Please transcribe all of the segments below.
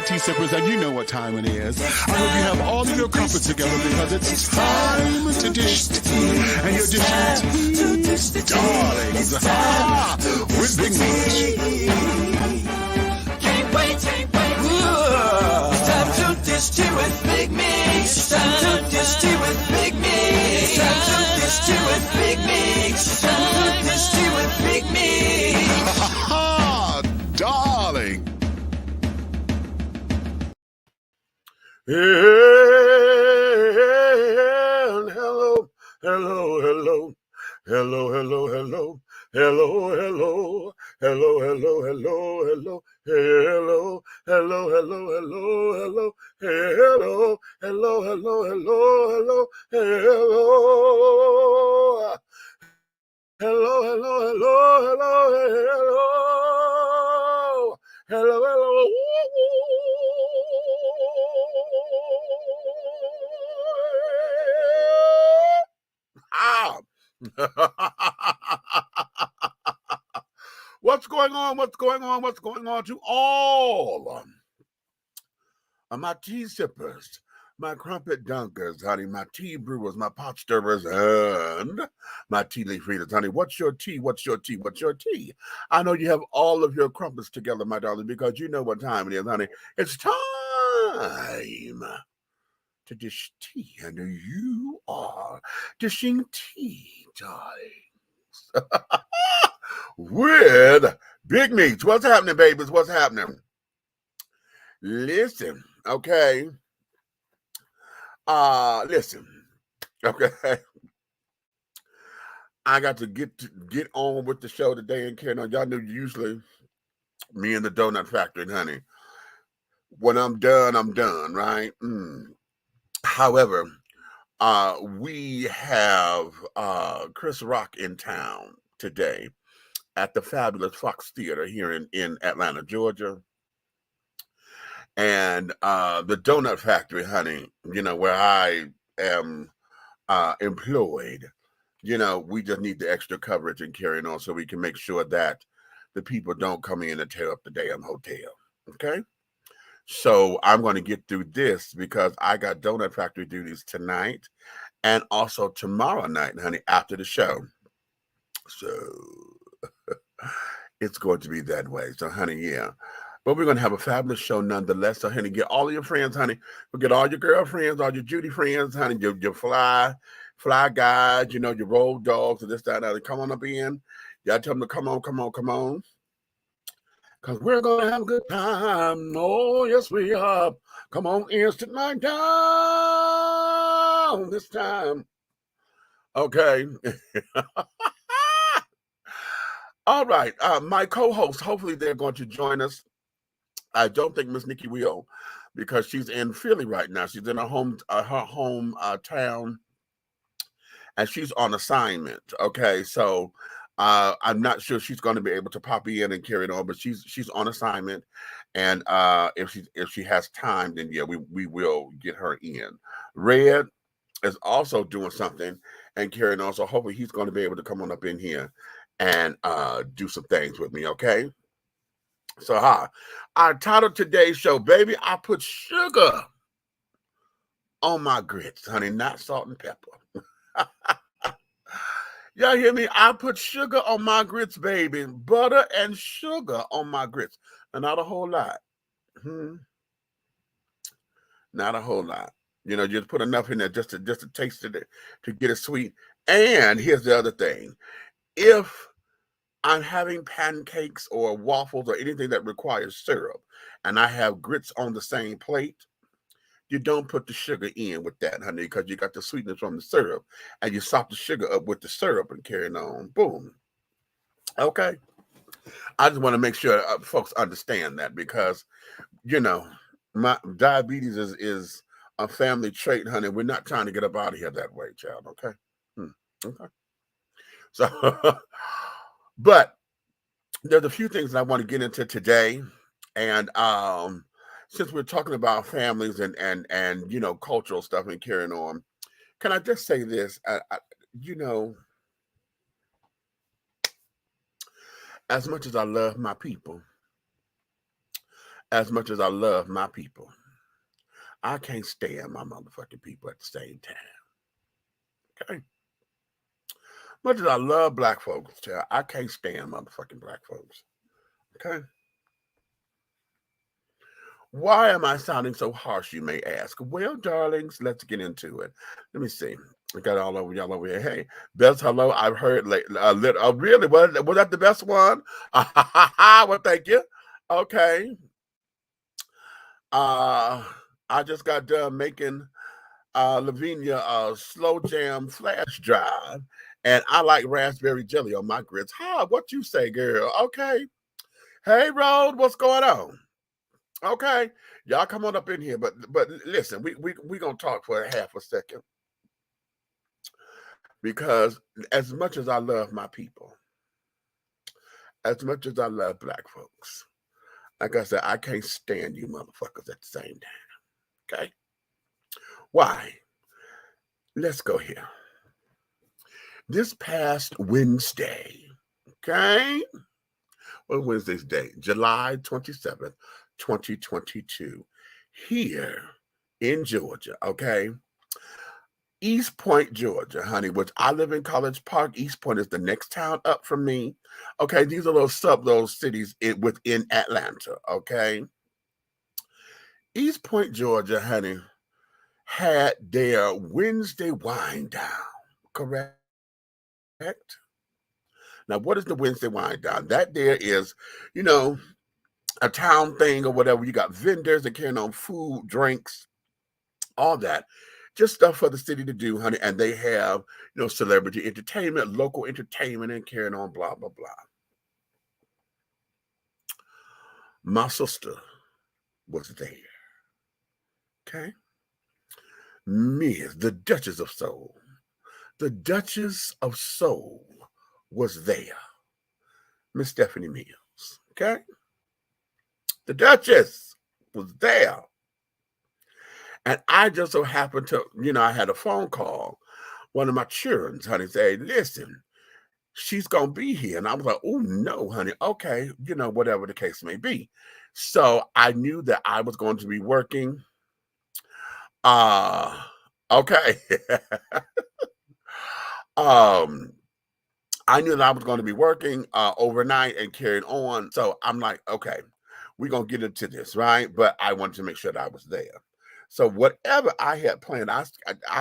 tea sippers, and you know what time it is. I hope you have all of your crumpets together because it's time to dish tea. And you're dishing tea, darlings, with Big Meats. Can't wait. It's time to dish tea with Big Meats. It's time to dish tea with Big Meats. It's time to dish tea with Big Meats. It's time to dish tea with Big Meats. Darling. Hello. What's going on to all of my tea sippers, my crumpet dunkers, honey, my tea brewers, my pot stirrers, and my tea leaf readers, honey. What's your tea? I know you have all of your crumpets together, my darling, because you know what time it is, honey. It's time to dish tea, and you are dishing tea, darlings, with Big Meats. What's happening, babies? What's happening? Listen, okay. Listen, okay. I got to get on with the show today and carry on. Y'all know usually me and the donut factory, honey. When I'm done, right? However, we have Chris Rock in town today at the fabulous Fox Theater here in Atlanta, Georgia. And the donut factory, honey, you know, where I am employed, you know, we just need the extra coverage and carrying on so we can make sure that the people don't come in and tear up the damn hotel. Okay? So I'm going to get through this because I got donut factory duties tonight and also tomorrow night, honey, after the show. So it's going to be that way. So, honey, yeah. But we're going to have a fabulous show nonetheless. So, honey, get all of your friends, honey. Get all your girlfriends, all your Judy friends, honey, your fly guys, you know, your road dogs, and this, that, and that. Come on up in. Y'all tell them to come on. Because we're going to have a good time. Oh, yes, we are. Come on in, sit my down this time. Okay. All right. My co-host, hopefully they're going to join us. I don't think Miss Nikki will because she's in Philly right now. She's in her hometown, and she's on assignment. Okay, so I'm not sure she's going to be able to pop in and carry it on, but she's on assignment, and if she has time, then yeah, we will get her in. Red is also doing something and carrying on, so hopefully he's going to be able to come on up in here and do some things with me. Okay. So, I titled today's show, baby, I put sugar on my grits, honey, not salt and pepper. Y'all hear me? I put sugar on my grits, baby. Butter and sugar on my grits. And not a whole lot. Not a whole lot. You know, just put enough in there just to taste it, to get it sweet. And here's the other thing. If I'm having pancakes or waffles or anything that requires syrup, and I have grits on the same plate, you don't put the sugar in with that, honey, because you got the sweetness from the syrup, and you sop the sugar up with the syrup and carrying on. Boom. Okay. I just want to make sure folks understand that because, you know, my diabetes is a family trait, honey. We're not trying to get up out of here that way, child. Okay. Okay. So. But there's a few things that I want to get into today, and since we're talking about families and you know, cultural stuff and carrying on, can I just say this? You know, as much as I love my people, as much as I love my people, I can't stand my motherfucking people at the same time. Okay? Much as I love black folks, child, I can't stand motherfucking black folks. Okay? Why am I sounding so harsh, you may ask? Well, darlings, let's get into it. Let me see. I got all over y'all over here. Hey, best hello I've heard lately. Really? Was that the best one? Well, thank you. Okay. I just got done making Lavinia slow jam flash drive, and I like raspberry jelly on my grits. Hi, what you say, girl? Okay. Hey, Road, what's going on? Okay, y'all come on up in here, but listen, we gonna talk for a half a second, because as much as I love my people, as much as I love black folks, like I said, I can't stand you motherfuckers at the same time. Okay, why? Let's go here. This past Wednesday, okay, what Wednesday's date? July 27th, 2022, here in Georgia. Okay. East Point, Georgia, honey, which I live in College Park. East Point is the next town up from me. Okay, these are those cities within Atlanta, okay? East Point, Georgia, honey, had their Wednesday wind down, correct? Now, what is the Wednesday wind down? That there is, you know, a town thing or whatever. You got vendors that carrying on food, drinks, all that. Just stuff for the city to do, honey. And they have, celebrity entertainment, local entertainment, and carrying on, blah, blah, blah. My sister was there. Okay? Miss, the Duchess of Soul. The Duchess of Soul was there. Miss Stephanie Mills. Okay? The Duchess was there. And I just so happened to, I had a phone call. One of my children, honey, said, listen, she's going to be here. And I was like, oh, no, honey. Okay, whatever the case may be. So I knew that I was going to be working. Okay. I knew that I was going to be working overnight and carrying on. So I'm like, okay, we're going to get into this, right? But I wanted to make sure that I was there. So whatever I had planned, I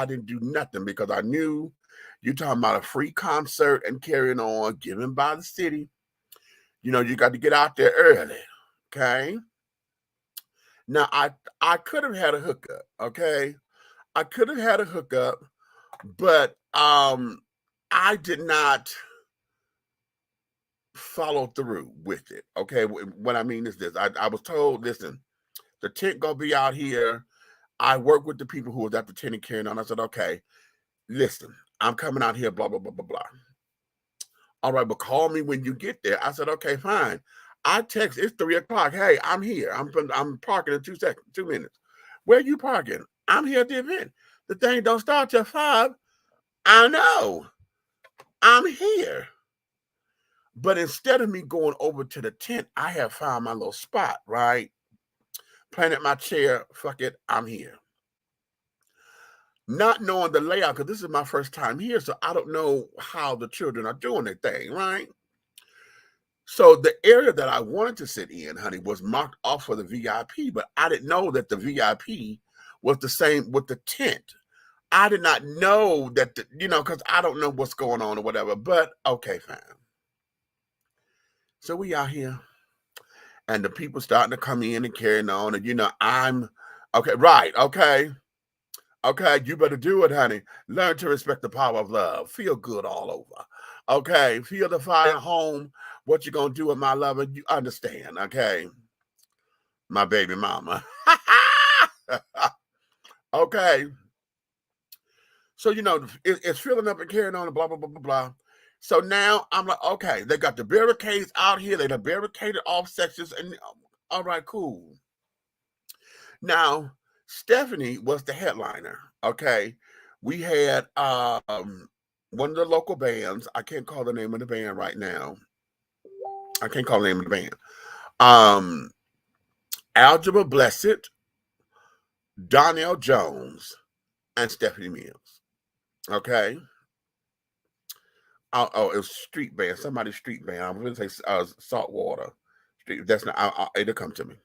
didn't do nothing, because I knew you're talking about a free concert and carrying on, given by the city. You got to get out there early, okay? Now, I could have had a hookup, okay? I could have had a hookup, but I did not follow through with it, okay? What I mean is this. I was told, listen, the tent gonna be out here. I worked with the people who was at the tent and carrying on. I said, okay, listen, I'm coming out here, blah, blah, blah, blah, blah. All right, but call me when you get there. I said, okay, fine. I text, it's 3 o'clock. Hey, I'm here. I'm parking in 2 minutes. Where are you parking? I'm here at the event. The thing don't start till 5. I know. I'm here. But instead of me going over to the tent, I have found my little spot, right? Planted my chair. Fuck it, I'm here. Not knowing the layout, because this is my first time here, so I don't know how the children are doing their thing, right? So the area that I wanted to sit in, honey, was marked off for the VIP, but I didn't know that the VIP was the same with the tent. I did not know that, because I don't know what's going on or whatever, but okay, fine. So we out here, and the people starting to come in and carrying on, and I'm okay, right, okay, you better do it, honey. Learn to respect the power of love. Feel good all over. Okay, feel the fire home. What you gonna do with my lover? You understand, okay? My baby mama. Okay. So it's filling up and carrying on and blah blah blah blah blah. So now I'm like, okay, they got the barricades out here. They done barricaded off sections, and all right, cool. Now, Stephanie was the headliner, okay? We had one of the local bands. I can't call the name of the band right now. I can't call the name of the band. Algebra Blessed, Donnell Jones, and Stephanie Mills. Okay. Oh, it was street band. Somebody's street band. I'm going to say Saltwater Street. That's not. It'll come to me.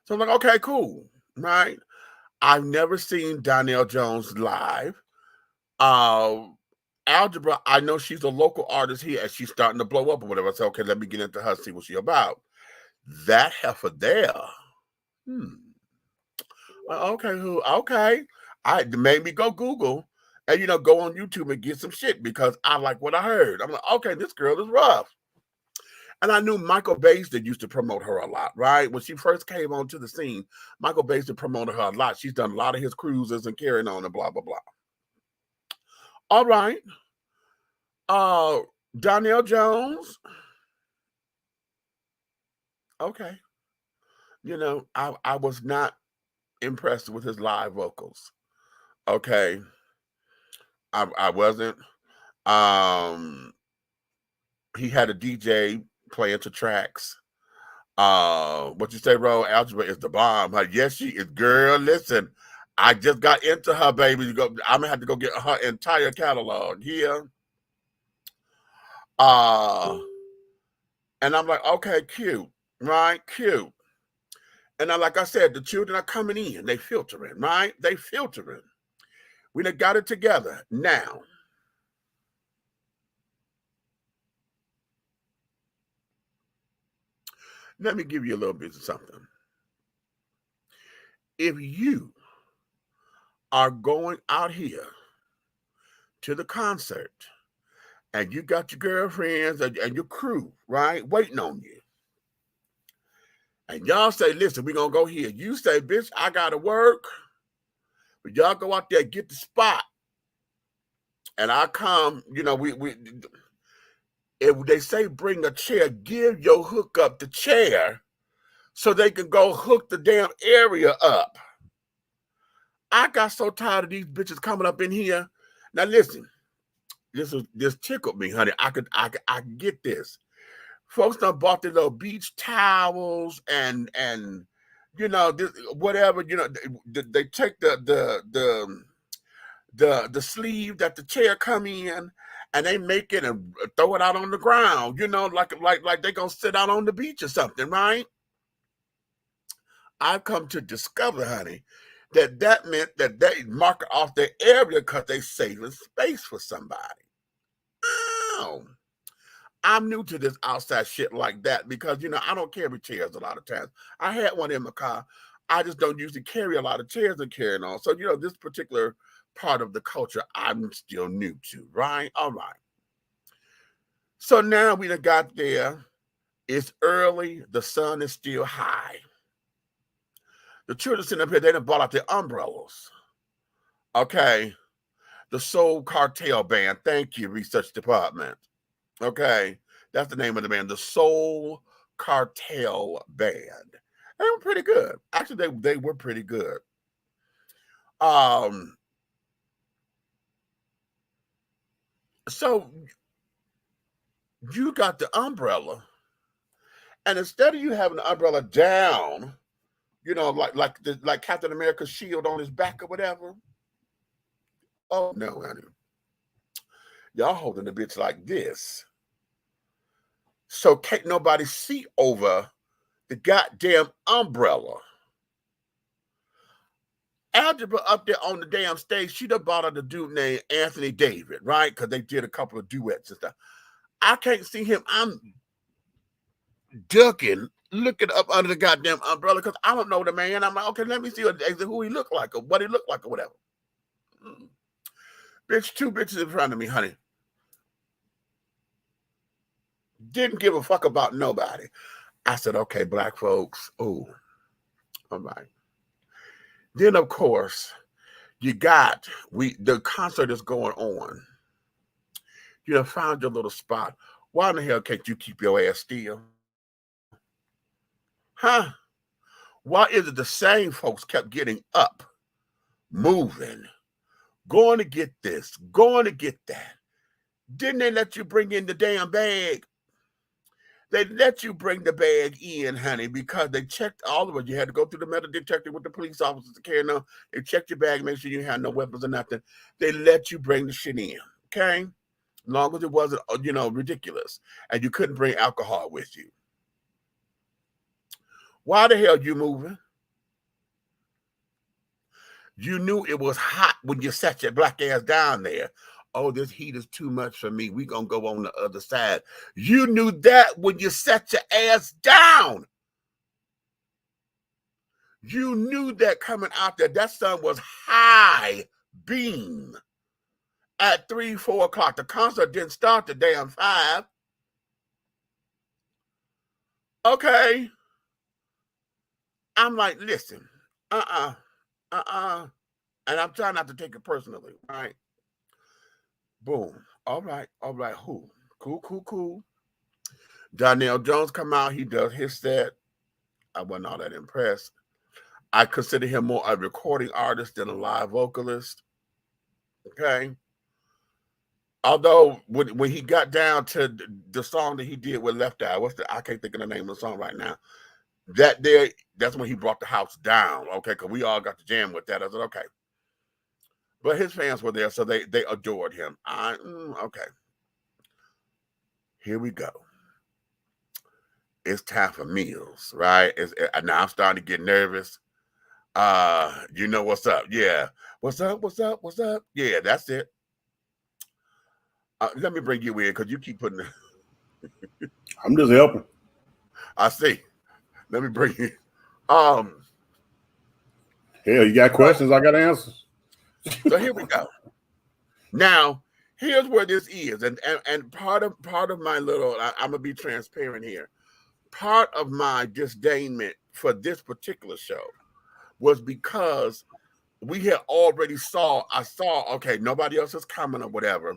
So I'm like, okay, cool, right? I've never seen Donnell Jones live. Algebra, I know she's a local artist here, and she's starting to blow up or whatever. I said, okay, let me get into her, see what she's about. That heifer there. Okay, okay. I made me go Google and go on YouTube and get some shit because I like what I heard. I'm like, okay, this girl is rough. And I knew Michael Baisden used to promote her a lot, right? When she first came onto the scene, Michael Baisden promoted her a lot. She's done a lot of his cruises and carrying on and blah, blah, blah. All right. Donnell Jones. Okay. I was not impressed with his live vocals. Okay. I wasn't. He had a DJ playing to tracks. What you say, Ro? Algebra is the bomb. Yes, she is. Girl, listen, I just got into her, baby. I'm gonna have to go get her entire catalog here. And I'm like, okay, cute, right? Cute. And like I said, the children are coming in. They filtering, right? They filtering. We done got it together. Now, let me give you a little bit of something. If you are going out here to the concert and you got your girlfriends and your crew, right, waiting on you, and y'all say, listen, we're going to go here. You say, bitch, I got to work. But y'all go out there, get the spot. And I come, if they say bring a chair, give your hookup the chair so they can go hook the damn area up. I got so tired of these bitches coming up in here. Now listen, this tickled me, honey. I could get this. Folks done bought their little beach towels and whatever, they take the sleeve that the chair come in and they make it and throw it out on the ground, like they gonna sit out on the beach or something, right? I've come to discover, honey, that meant that they mark off their area because they saving space for somebody. Oh, I'm new to this outside shit like that because, I don't carry chairs a lot of times. I had one in my car. I just don't usually carry a lot of chairs and carrying on. So, this particular part of the culture I'm still new to, right? All right. So now we done got there. It's early. The sun is still high. The children sitting up here, they done bought out their umbrellas. Okay. The Soul Cartel Band. Thank you, Research Department. Okay. That's the name of the band. The Soul Cartel Band. They were pretty good. Actually, they were pretty good. So you got the umbrella, and instead of you having the umbrella down, like Captain America's shield on his back or whatever. Oh no, honey. Y'all holding the bitch like this. So can't nobody see over the goddamn umbrella. Algebra up there on the damn stage, she done bought out a dude named Anthony David, right? Because they did a couple of duets and stuff. I can't see him. I'm ducking, looking up under the goddamn umbrella because I don't know the man. I'm like, okay, let me see who he looked like or what he looked like or whatever. Bitch, two bitches in front of me, honey. Didn't give a fuck about nobody. I said, okay, black folks. Oh, all right. Then, of course, the concert is going on. You done found your little spot. Why in the hell can't you keep your ass still? Huh? Why is it the same folks kept getting up, moving, going to get this, going to get that? Didn't they let you bring in the damn bag? They let you bring the bag in, honey, because they checked all of it. You had to go through the metal detector with the police officers to carry on. They checked your bag, make sure you had no weapons or nothing. They let you bring the shit in, okay? As long as it wasn't, ridiculous, and you couldn't bring alcohol with you. Why the hell you moving? You knew it was hot when you sat your black ass down there. Oh, this heat is too much for me. We're going to go on the other side. You knew that when you sat your ass down. You knew that coming out there. That sun was high beam at 3, 4 o'clock. The concert didn't start the damn 5. Okay. I'm like, listen, and I'm trying not to take it personally, right? Boom. All right. Who? Cool. Donnell Jones come out. He does his set. I wasn't all that impressed. I consider him more a recording artist than a live vocalist. Okay. Although when he got down to the song that he did with Left Eye, I can't think of the name of the song right now. That's when he brought the house down. Okay, because we all got to jam with that. I said, okay. But his fans were there, so they adored him. Okay. Here we go. It's time for meals, right? Now I'm starting to get nervous. You know what's up? Yeah. What's up? Yeah, that's it. Let me bring you in because you keep putting. I'm just helping. I see. Let me bring you. Hell, you got questions? I got answers. So here we go. Now, here's where this is, and part of my little. I'm gonna be transparent here. Part of my disdainment for this particular show was because we had already I saw, okay, nobody else is coming or whatever.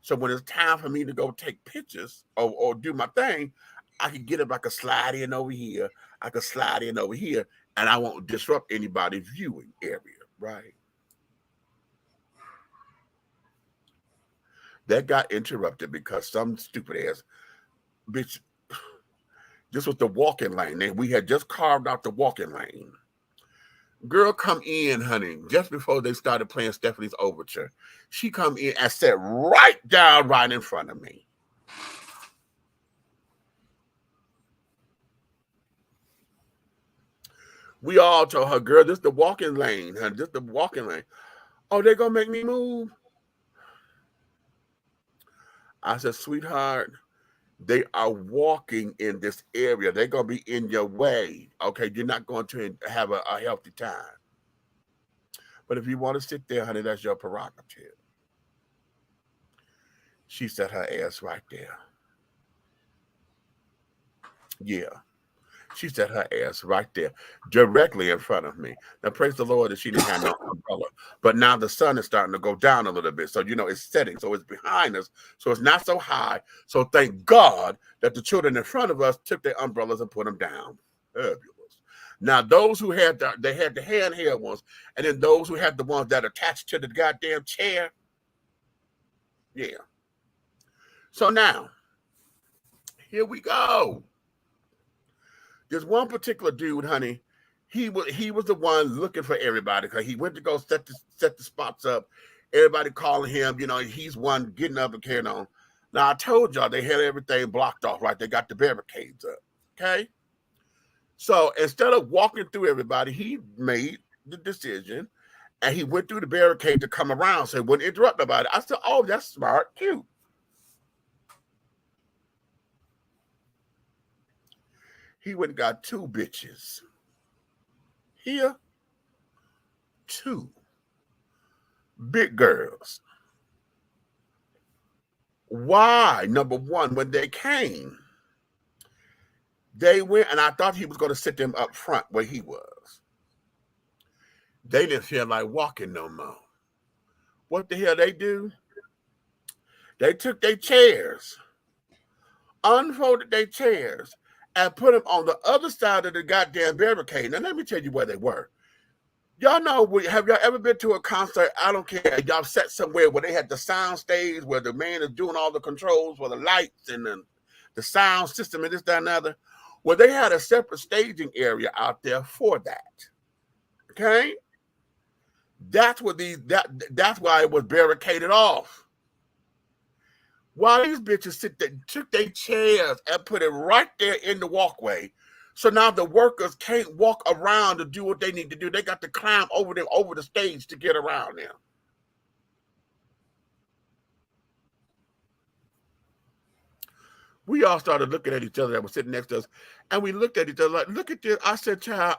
So when it's time for me to go take pictures or do my thing, I can get it. I can slide in over here. I can slide in over here, and I won't disrupt anybody's viewing area, right? That got interrupted because some stupid ass bitch. This was the walking lane. We had just carved out the walking lane. Girl come in, honey, just before they started playing Stephanie's Overture. She come in and sat right down right in front of me. We all told her, girl, this is the walking lane, honey. This is the walking lane. Oh, they're going to make me move? I said, sweetheart, they are walking in this area. They're going to be in your way. Okay, you're not going to have a healthy time. But if you want to sit there, honey, that's your prerogative. She set her ass right there. Yeah. She set her ass right there, directly in front of me. Now, praise the Lord that she didn't have no umbrella. But now the sun is starting to go down a little bit. So, it's setting. So it's behind us. So it's not so high. So thank God that the children in front of us took their umbrellas and put them down. Fabulous. Now, those who had the handheld ones, and then those who had the ones that attached to the goddamn chair. Yeah. So now, here we go. There's one particular dude, honey. He was the one looking for everybody because he went to go set the spots up. Everybody calling him, he's one getting up and carrying on. Now I told y'all they had everything blocked off, right? They got the barricades up. Okay. So instead of walking through everybody, he made the decision and he went through the barricade to come around so he wouldn't interrupt nobody. I said, oh, that's smart, cute. He went and got 2 bitches. Here, 2 big girls. Why? Number one, when they came, they went, and I thought he was going to sit them up front where he was. They didn't feel like walking no more. What the hell they do? They took their chairs, unfolded their chairs, and put them on the other side of the goddamn barricade. Now, let me tell you where they were. Y'all know, have y'all ever been to a concert? I don't care. Y'all sat somewhere where they had the sound stage, where the man is doing all the controls for the lights and the sound system and this, that, and the other. Well, they had a separate staging area out there for that. Okay? That's what that's why it was barricaded off. Why these bitches took their chairs and put it right there in the walkway. So now the workers can't walk around to do what they need to do. They got to climb over the stage to get around them. We all started looking at each other that was sitting next to us, and we looked at each other like, look at this. I said, child,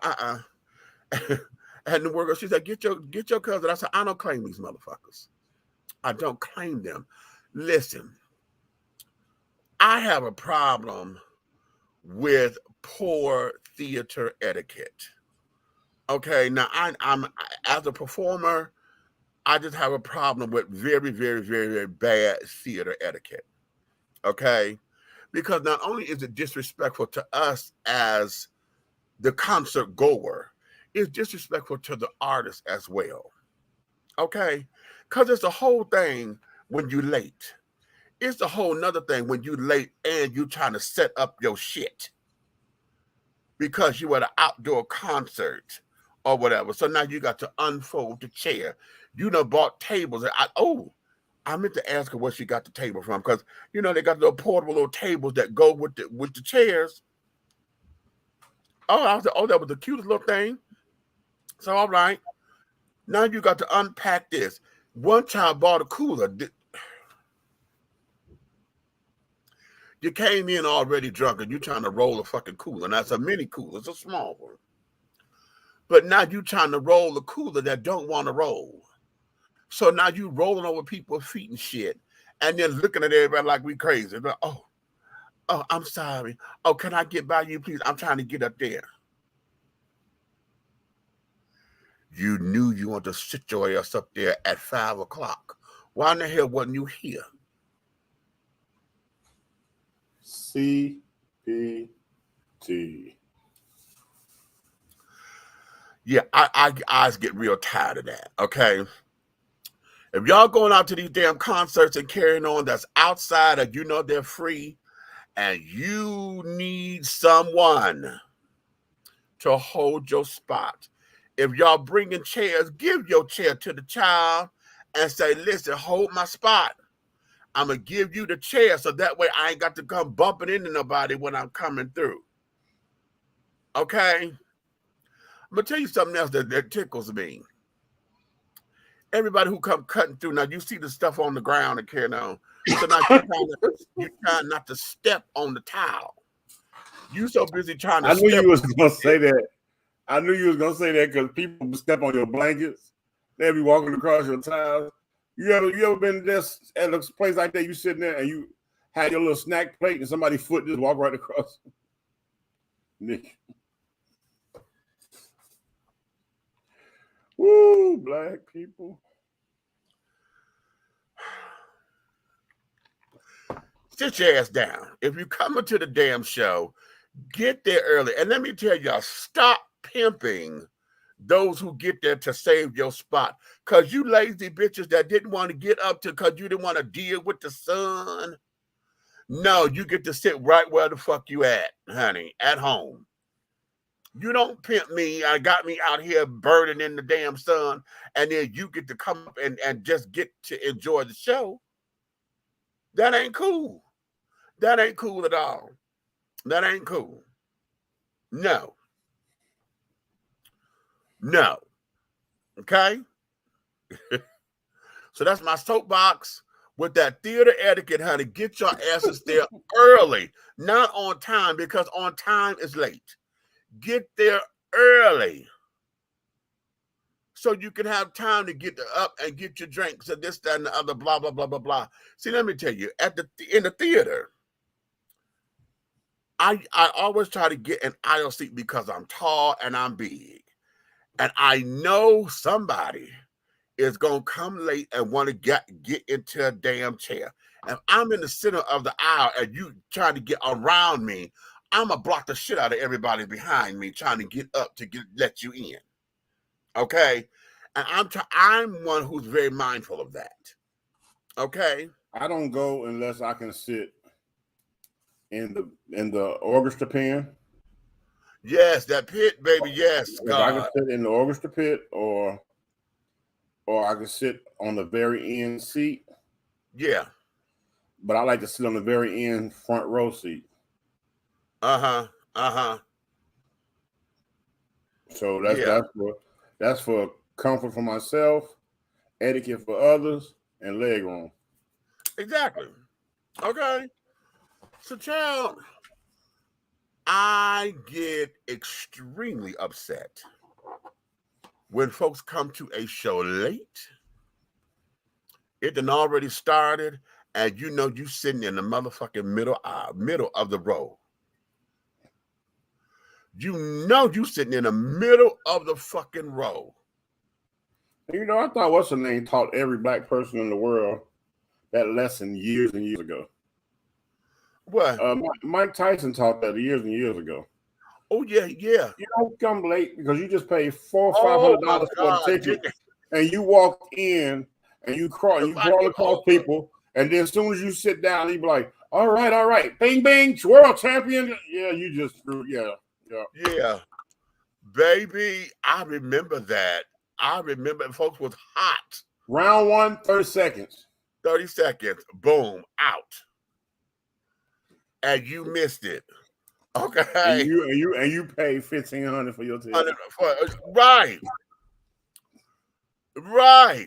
And the worker, she said, get your cousin. I said, I don't claim these motherfuckers. I don't claim them. Listen, I have a problem with poor theater etiquette. Okay, now I'm as a performer, I just have a problem with very, very, very, very bad theater etiquette. Okay, because not only is it disrespectful to us as the concert goer, it's disrespectful to the artist as well. Okay, because it's a whole thing when you late. It's a whole nother thing when you late and you trying to set up your shit because you at an outdoor concert or whatever. So now you got to unfold the chair. You done bought tables. I meant to ask her where she got the table from, because you know they got little portable little tables that go with the chairs. Oh, I was like, oh, that was the cutest little thing. So all right, now you got to unpack this. One child bought a cooler. You came in already drunk and you trying to roll a fucking cooler. Now it's a mini cooler, it's a small one. But now you trying to roll a cooler that don't want to roll. So now you rolling over people's feet and shit, and then looking at everybody like we crazy. Like, oh, I'm sorry. Oh, can I get by you, please? I'm trying to get up there. You knew you wanted to sit your ass up there at 5 o'clock. Why in the hell wasn't you here? CPT. Yeah, I get real tired of that, okay? If y'all going out to these damn concerts and carrying on that's outside and you know they're free and you need someone to hold your spot, if y'all bringing chairs, give your chair to the child and say, listen, hold my spot. I'm going to give you the chair so that way I ain't got to come bumping into nobody when I'm coming through. Okay? I'm going to tell you something else that tickles me. Everybody who come cutting through, now you see the stuff on the ground and carrying on. So now you're trying not to step on the towel. You so busy trying to I knew you was going to say that. I knew you was going to say that because people step on your blankets. They'll be walking across your towels. You ever been just at a place like that, you sitting there and you had your little snack plate and somebody's foot just walk right across? Nick. Woo, black people. Sit your ass down. If you come into the damn show, get there early. And let me tell y'all, stop pimping those who get there to save your spot. Because you lazy bitches that didn't want to get up to because you didn't want to deal with the sun. No, you get to sit right where the fuck you at, honey, at home. You don't pimp me. I got me out here burning in the damn sun, and then you get to come up and just get to enjoy the show. That ain't cool. That ain't cool at all. That ain't cool. No. No. Okay? So that's my soapbox with that theater etiquette, honey. Get your asses there early, not on time, because on time is late. Get there early so you can have time to get up and get your drinks and this, that, and the other, blah, blah, blah, blah, blah. See, let me tell you, in the theater, I always try to get an aisle seat because I'm tall and I'm big. And I know somebody is going to come late and want to get into a damn chair. If I'm in the center of the aisle and you trying to get around me, I'm going to block the shit out of everybody behind me trying to get up to let you in. Okay? And I'm one who's very mindful of that. Okay? I don't go unless I can sit in the orchestra pen. Yes, that pit, baby. Yes, If I could God. sit in the orchestra pit, or I could sit on the very end seat. Yeah. But I like to sit on the very end front row seat. Uh-huh. Uh-huh. So Yeah. that's for comfort for myself, etiquette for others, and leg room. Exactly. Okay. So, child, I get extremely upset when folks come to a show late. It done already started, and you know you sitting in the motherfucking middle of the row. You know you sitting in the middle of the fucking row. You know, I thought what's her name taught every black person in the world that lesson years and years ago. What? Mike Tyson taught that years and years ago. Oh yeah, yeah. You don't come late because you just paid $400 or Oh my $500 for a God. ticket, and you walk in and you crawl across people, and then as soon as you sit down, you be like, all right, bing, bing, world champion. Yeah, you just screwed. Yeah. Baby, I remember that. I remember folks was hot. Round 1, 30 seconds. 30 seconds, boom, out. And you missed it. Okay. And you pay $1,500 for your ticket. Right. Right.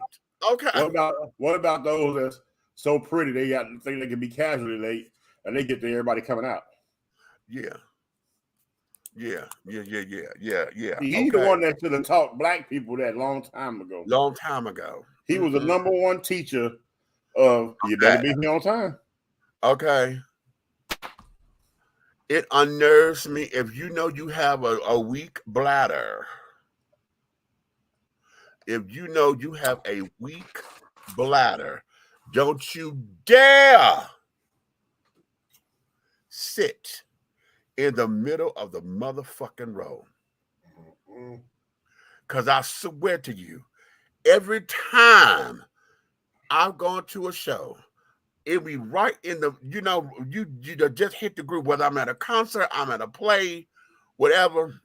Okay. What about those that's so pretty they think they can be casually late and they get there, everybody coming out? Yeah. Yeah. He's Okay. the one that should have taught black people that long time ago. Long time ago. He was the number one teacher of you better be here on time. Okay. It unnerves me if you know you have a weak bladder. If you know you have a weak bladder, don't you dare sit in the middle of the motherfucking row. Because I swear to you, every time I've gone to a show, it be right in the, you just hit the groove, whether I'm at a concert, I'm at a play, whatever.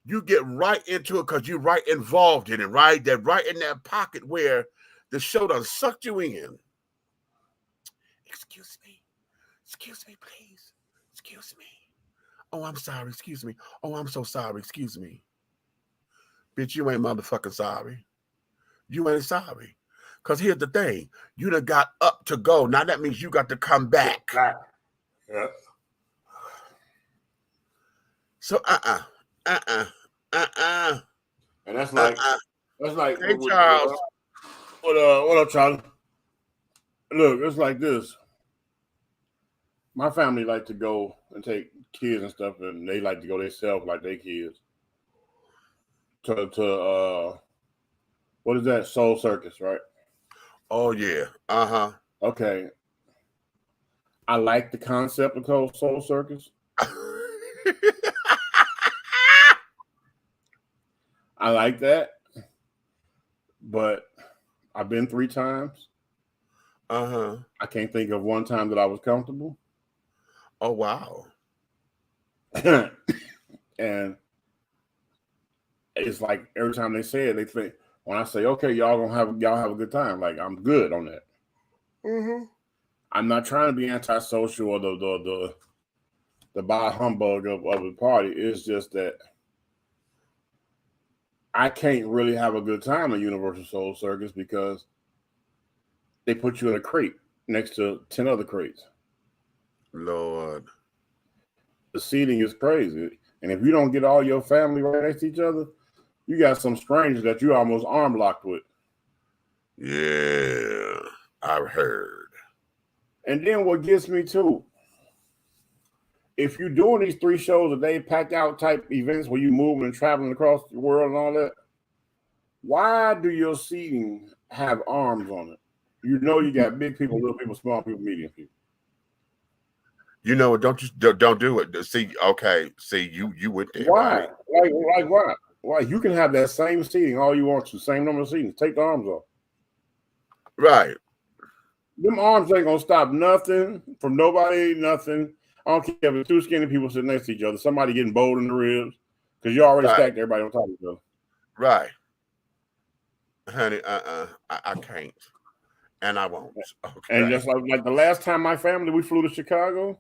You get right into it because you're right involved in it, right? They're right in that pocket where the show done sucked you in. Excuse me, please. Excuse me. Oh, I'm sorry. Excuse me. Oh, I'm so sorry. Excuse me. Bitch, you ain't motherfucking sorry. You ain't sorry. Because here's the thing. You done got up to go. Now that means you got to come back. Yeah. So, And that's like, Hey, Charles. What up, Charlie? Look, it's like this. My family like to go and take kids and stuff, and they like to go themselves like they kids to what is that? Soul Circus, right? Oh yeah. Uh-huh. Okay. I like the concept of Soul Circus. I like that, but I've been 3 times. Uh-huh. I can't think of one time that I was comfortable. Oh wow. And it's like every time they say it, they think when I say, okay, y'all have a good time, like I'm good on that. Mm-hmm. I'm not trying to be antisocial or the bah humbug of the party. It's just that I can't really have a good time at Universal Soul Circus because they put you in a crate next to 10 other crates. Lord. The seating is crazy. And if you don't get all your family right next to each other, you got some strangers that you almost arm locked with. Yeah, I've heard. And then what gets me too, if you're doing these 3 shows a day, packed out type events where you moving and traveling across the world and all that, why do your seating have arms on it? You know you got big people, little people, small people, medium people. You know, don't do it. See, you went there. Why? Right? Like why? Why? You can have that same seating all you want to, same number of seatings. Take the arms off. Right. Them arms ain't gonna stop nothing from nobody, nothing. I don't care if it's two skinny people sitting next to each other, somebody getting bowled in the ribs, because you already stacked everybody on top of each other. Right. Honey, I can't. And I won't. Okay. And just like the last time my family, we flew to Chicago.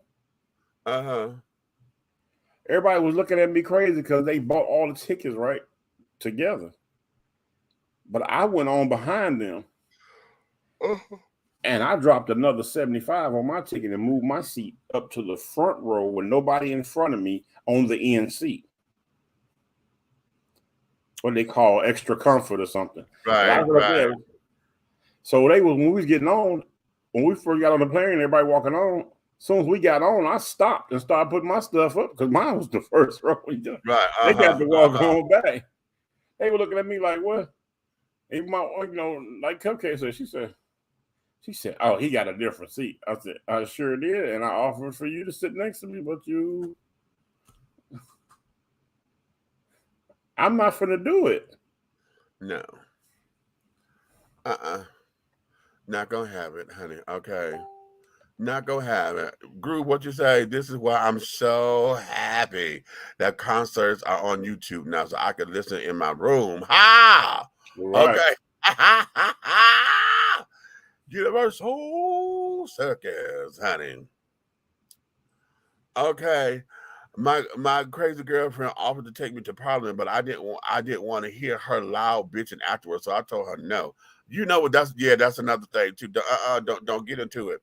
Everybody was looking at me crazy because they bought all the tickets right together. But I went on behind them. And I dropped another 75 on my ticket and moved my seat up to the front row with nobody in front of me on the end seat. What they call extra comfort or something. Right. So they was when we was getting on, when we first got on the plane, everybody walking on. As soon as we got on, I stopped and started putting my stuff up because mine was the first row. Right. They got to walk on back. They were looking at me like, what? And my, like Cupcake said, she said, oh, he got a different seat. I said, I sure did. And I offered for you to sit next to me, but I'm not finna do it. No. Not gonna have it, honey. Okay. Not gonna have it. Groove, what you say? This is why I'm so happy that concerts are on YouTube now, so I can listen in my room. Ha! Right. Okay. Universal Circus, honey. Okay. My crazy girlfriend offered to take me to Parliament, but I didn't want to hear her loud bitching afterwards, so I told her no. You know what? That's another thing too. Don't get into it.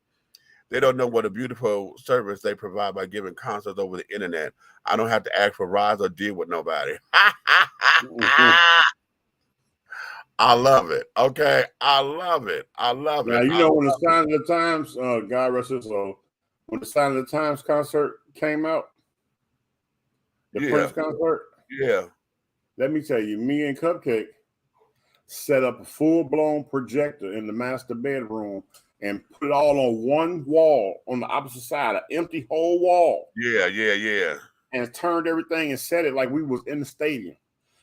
They don't know what a beautiful service they provide by giving concerts over the internet. I don't have to ask for rides or deal with nobody. I love it. Okay, I love it. Now you know when the Sign of the Times, God rest his soul, when the Sign of the Times concert came out, the Prince concert. Yeah. Let me tell you, me and Cupcake set up a full-blown projector in the master bedroom and put it all on one wall on the opposite side, an empty whole wall. Yeah. And turned everything and set it like we was in the stadium.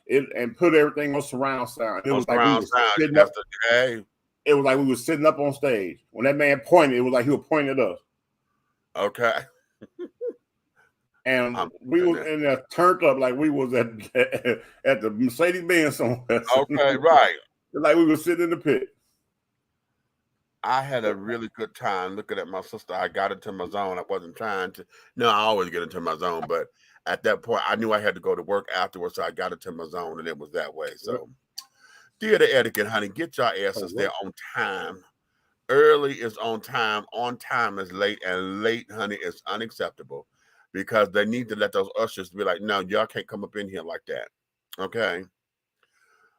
And put everything on surround sound. It was like we was sitting up. It was like we was sitting up on stage. When that man pointed, it was like he was pointing at us. Okay. And we was in there turned up like we was at the Mercedes-Benz somewhere. Okay, right. Like we was sitting in the pit. I had a really good time looking at my sister. I got into my zone. I wasn't trying to. No, I always get into my zone, but at that point, I knew I had to go to work afterwards, so I got into my zone, and it was that way. So, theater etiquette, honey, get your asses there on time. Early is on time is late, and late, honey, is unacceptable because they need to let those ushers be like, no, y'all can't come up in here like that. Okay.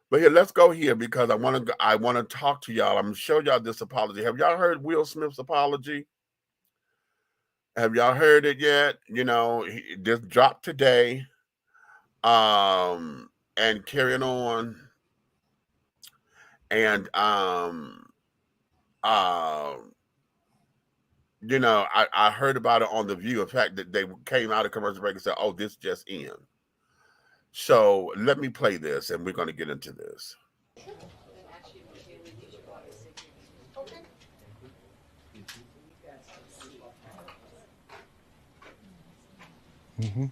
But here, let's go here because I want to talk to y'all. I'm going to show y'all this apology. Have y'all heard Will Smith's apology? Have y'all heard it yet? You know, he just dropped today. And carrying on. And you know, I heard about it on The View. In fact, that they came out of commercial break and said, oh, this just in. So let me play this and we're going to get into this. Mm-hmm.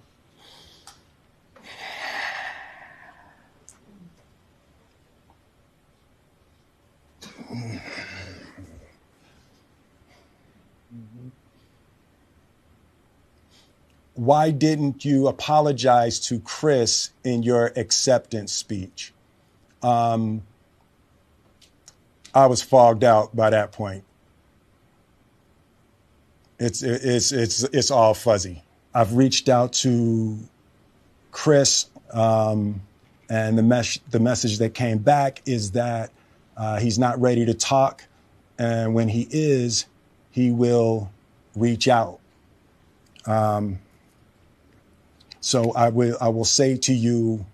Why didn't you apologize to Chris in your acceptance speech? I was fogged out by that point. It's all fuzzy. I've reached out to Chris, and the message that came back is that he's not ready to talk, and when he is, he will reach out. So I will say to you,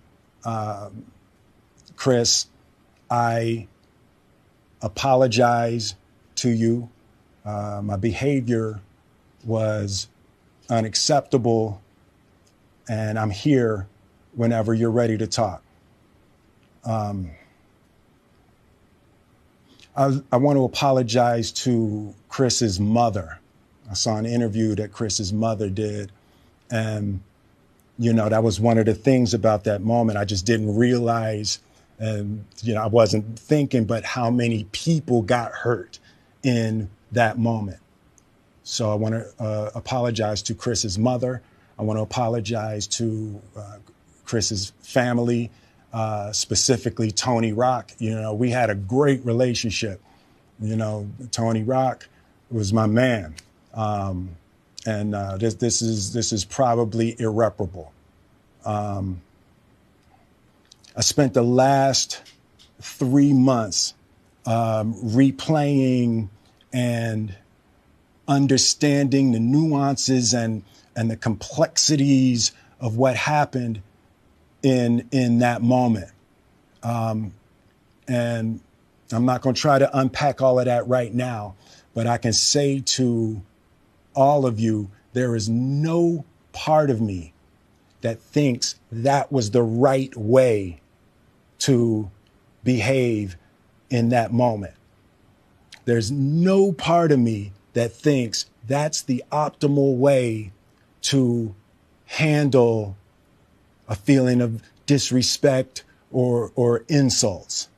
Chris, I apologize to you. My behavior was unacceptable, and I'm here whenever you're ready to talk. I want to apologize to Chris's mother. I saw an interview that Chris's mother did. And, you know, that was one of the things about that moment. I just didn't realize, and, you know, I wasn't thinking, but how many people got hurt in that moment. So I want to apologize to Chris's mother. I want to apologize to Chris's family, specifically Tony Rock. You know, we had a great relationship. You know, Tony Rock was my man. This is probably irreparable. I spent the last 3 months replaying and understanding the nuances and the complexities of what happened in that moment. And I'm not going to try to unpack all of that right now, but I can say to all of you, there is no part of me that thinks that was the right way to behave in that moment. There's no part of me that thinks that's the optimal way to handle a feeling of disrespect or insults.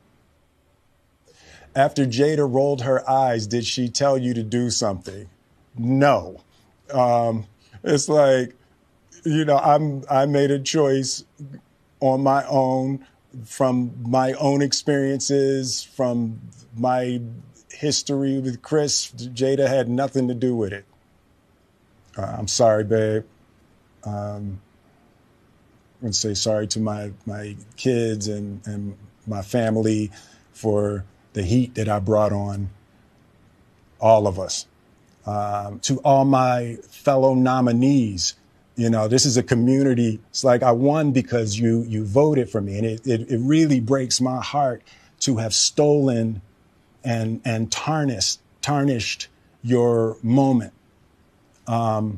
After Jada rolled her eyes, did she tell you to do something? No. It's like, you know, I made a choice on my own, from my own experiences, from my history with Chris. Jada had nothing to do with it. I'm sorry, babe. I'm going to say sorry to my kids and my family for the heat that I brought on all of us. To all my fellow nominees, you know, this is a community. It's like I won because you voted for me. And it really breaks my heart to have stolen and tarnished your moment. I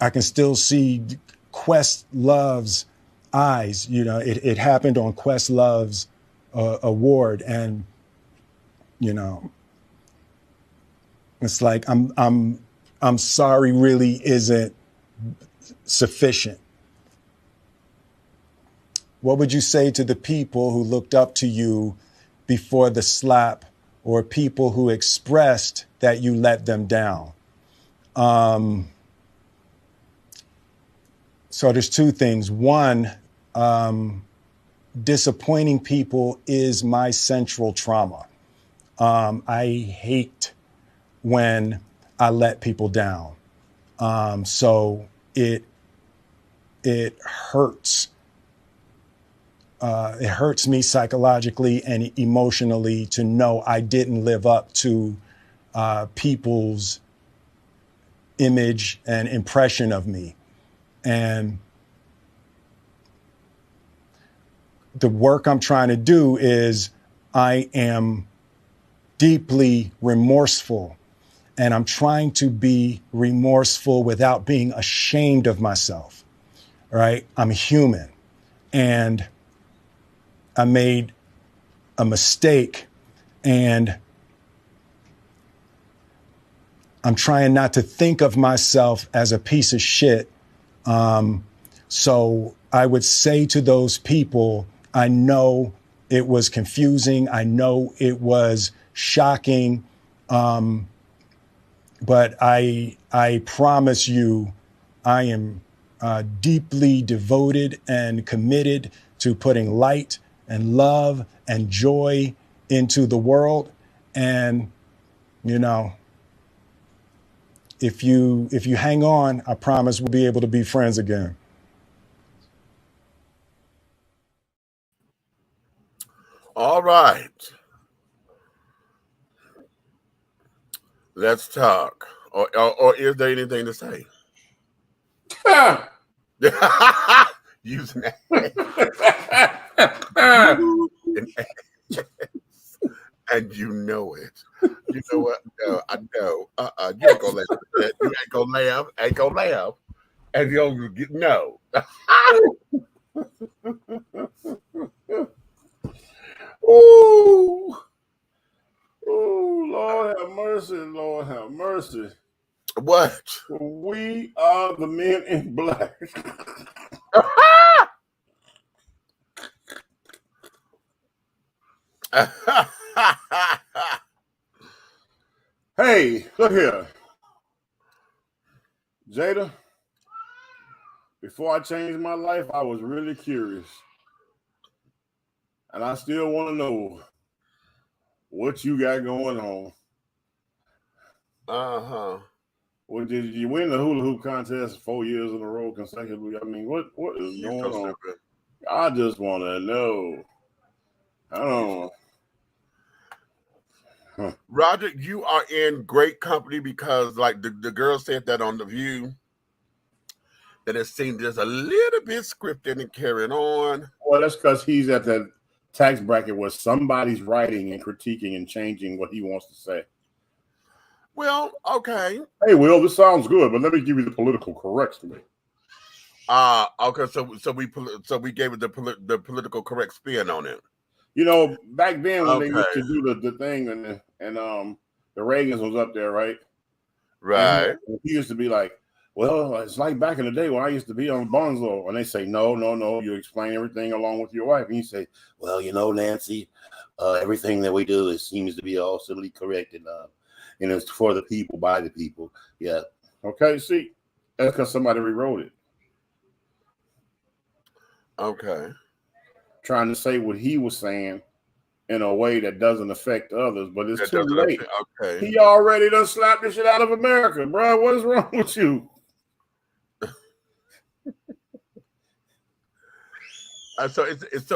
can still see Questlove's eyes. You know, it happened on Questlove's award, and you know, it's like I'm sorry really isn't sufficient. What would you say to the people who looked up to you before the slap, or people who expressed that you let them down? So there's two things. One, disappointing people is my central trauma. I hate when I let people down. So it hurts. It hurts me psychologically and emotionally to know I didn't live up to people's image and impression of me. And the work I'm trying to do is I am deeply remorseful, and I'm trying to be remorseful without being ashamed of myself, right? I'm human, and I made a mistake, and I'm trying not to think of myself as a piece of shit. So I would say to those people, I know it was confusing. I know it was shocking. But I promise you, I am deeply devoted and committed to putting light and love and joy into the world. And, you know, if you hang on, I promise we'll be able to be friends again. All right. Let's talk. Or is there anything to say? Using that. And you know it. You know what? No, I know. You ain't gonna laugh at that. You ain't gonna laugh. Ain't gonna laugh. And you'll get no. Ooh. Ooh, Lord have mercy, Lord. Lord have mercy. What? We are the men in black. Hey, look here. Jada, before I changed my life, I was really curious. And I still want to know what you got going on. Well, did you win the hula hoop contest 4 years in a row consecutively? I mean, what is going on? Stupid. I just want to know. I don't know. Roger, you are in great company because, like the girl said that on The View, that it seemed just a little bit scripted and carrying on. Well, that's because he's at that tax bracket where somebody's writing and critiquing and changing what he wants to say. Well, okay. Hey, Will, this sounds good, but let me give you the political correct spin. Okay. So we gave it the political correct spin on it. You know, back then when they used to do the thing and the Reagans was up there, right? Right. And he used to be like, well, it's like back in the day when I used to be on Bonzo, and they say, no, you explain everything along with your wife. And you say, well, you know, Nancy, everything that we do seems to be all civilly correct, and it's for the people, by the people. Yeah. Okay, see, that's because somebody rewrote it. Okay. Trying to say what he was saying in a way that doesn't affect others, but it's too late. Okay. He already done slapped the shit out of America, bro. What is wrong with you? So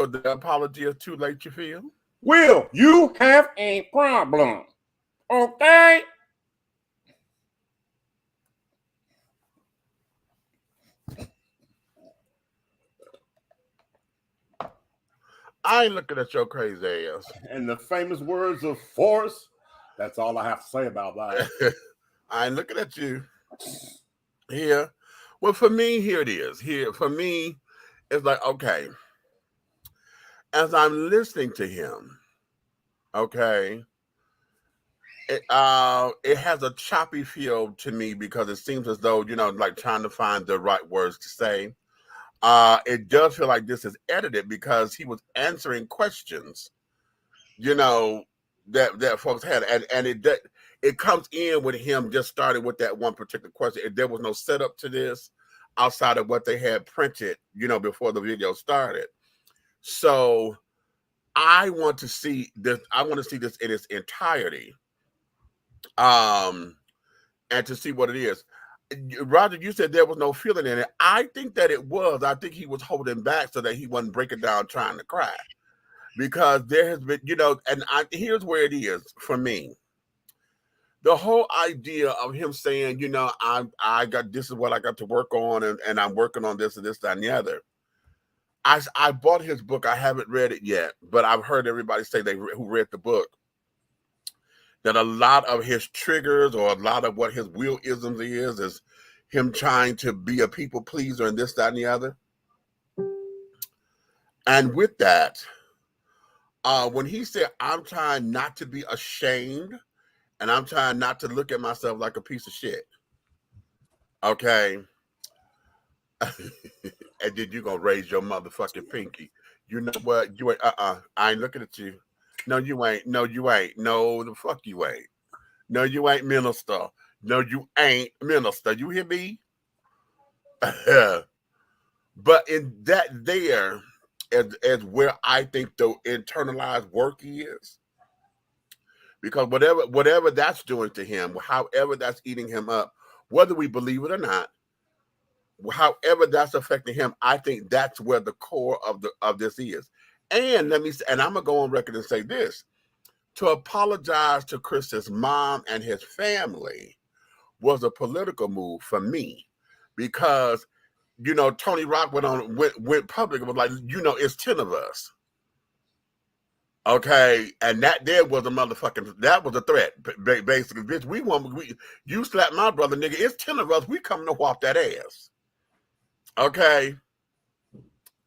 the apology is too late, you feel? Will, you have a problem. Okay? I ain't looking at your crazy ass. And the famous words of Forrest, that's all I have to say about that. I ain't looking at you. Here. Well, for me, here it is. Here, for me, it's like, okay, as I'm listening to him, okay, it has a choppy feel to me because it seems as though, like trying to find the right words to say. It does feel like this is edited because he was answering questions, that folks had, and it comes in with him just starting with that one particular question. There was no setup to this outside of what they had printed, before the video started. So I want to see this. I want to see this in its entirety, and to see what it is. Roger, you said there was no feeling in it. I think that it was. I think he was holding back so that he wasn't breaking down trying to cry. Because there has been, and here's where it is for me. The whole idea of him saying, I got, this is what I got to work on, and I'm working on this and this, that, and the other. I bought his book. I haven't read it yet, but I've heard everybody say who read the book, that a lot of his triggers or a lot of what his will-isms is him trying to be a people pleaser and this, that, and the other. And with that, when he said, I'm trying not to be ashamed and I'm trying not to look at myself like a piece of shit. Okay. And then you're going to raise your motherfucking pinky. You know what? You ain't, I ain't looking at you. No, you ain't. No, you ain't. No, the fuck you ain't. No, you ain't, minister. No, you ain't, minister. You hear me? But in that there is where I think the internalized work is. Because whatever that's doing to him, however that's eating him up, whether we believe it or not, however that's affecting him, I think that's where the core of this is. And I'm gonna go on record and say this: to apologize to Chris's mom and his family was a political move for me, because Tony Rock went public and was like, it's 10 of us. Okay, and that there was that was a threat, basically. Bitch, you slapped my brother, nigga. It's 10 of us. We coming to whop that ass. Okay.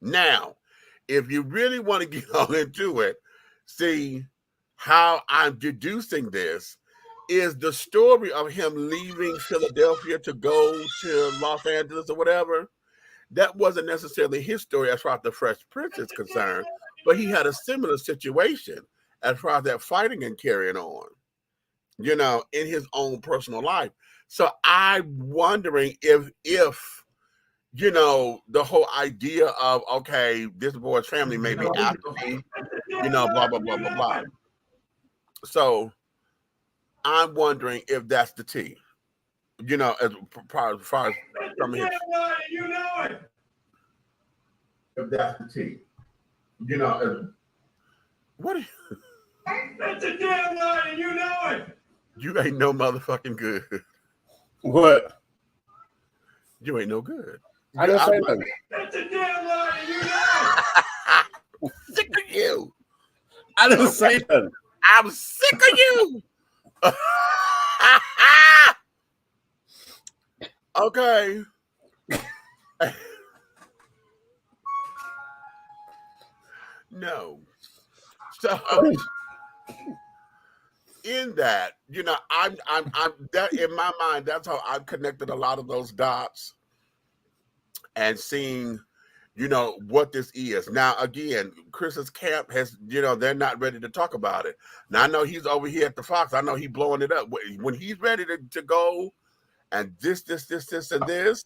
Now, if you really want to get all into it, see how I'm deducing this is the story of him leaving Philadelphia to go to Los Angeles or whatever. That wasn't necessarily his story as far as the Fresh Prince is concerned, but he had a similar situation as far as that fighting and carrying on, you know, in his own personal life. So I'm wondering if you know, the whole idea of, okay, this boy's family may be after me, you know, blah, blah, blah, blah, blah. So I'm wondering if that's the T, you know, as far as from his. You know it. If that's the T, you know, as, what? That's a damn lie, and you know it. You ain't no motherfucking good. What? You ain't no good. I didn't say nothing. That's a damn lie, and you know it. Sick of you. I didn't say nothing. I'm sick of you. Okay. No. So in that, you know, I'm that in my mind, that's how I've connected a lot of those dots and seeing, you know, what this is. Now, again, Chris's camp has, you know, they're not ready to talk about it. Now, I know he's over here at the Fox. I know he's blowing it up. When he's ready to go and this, and this,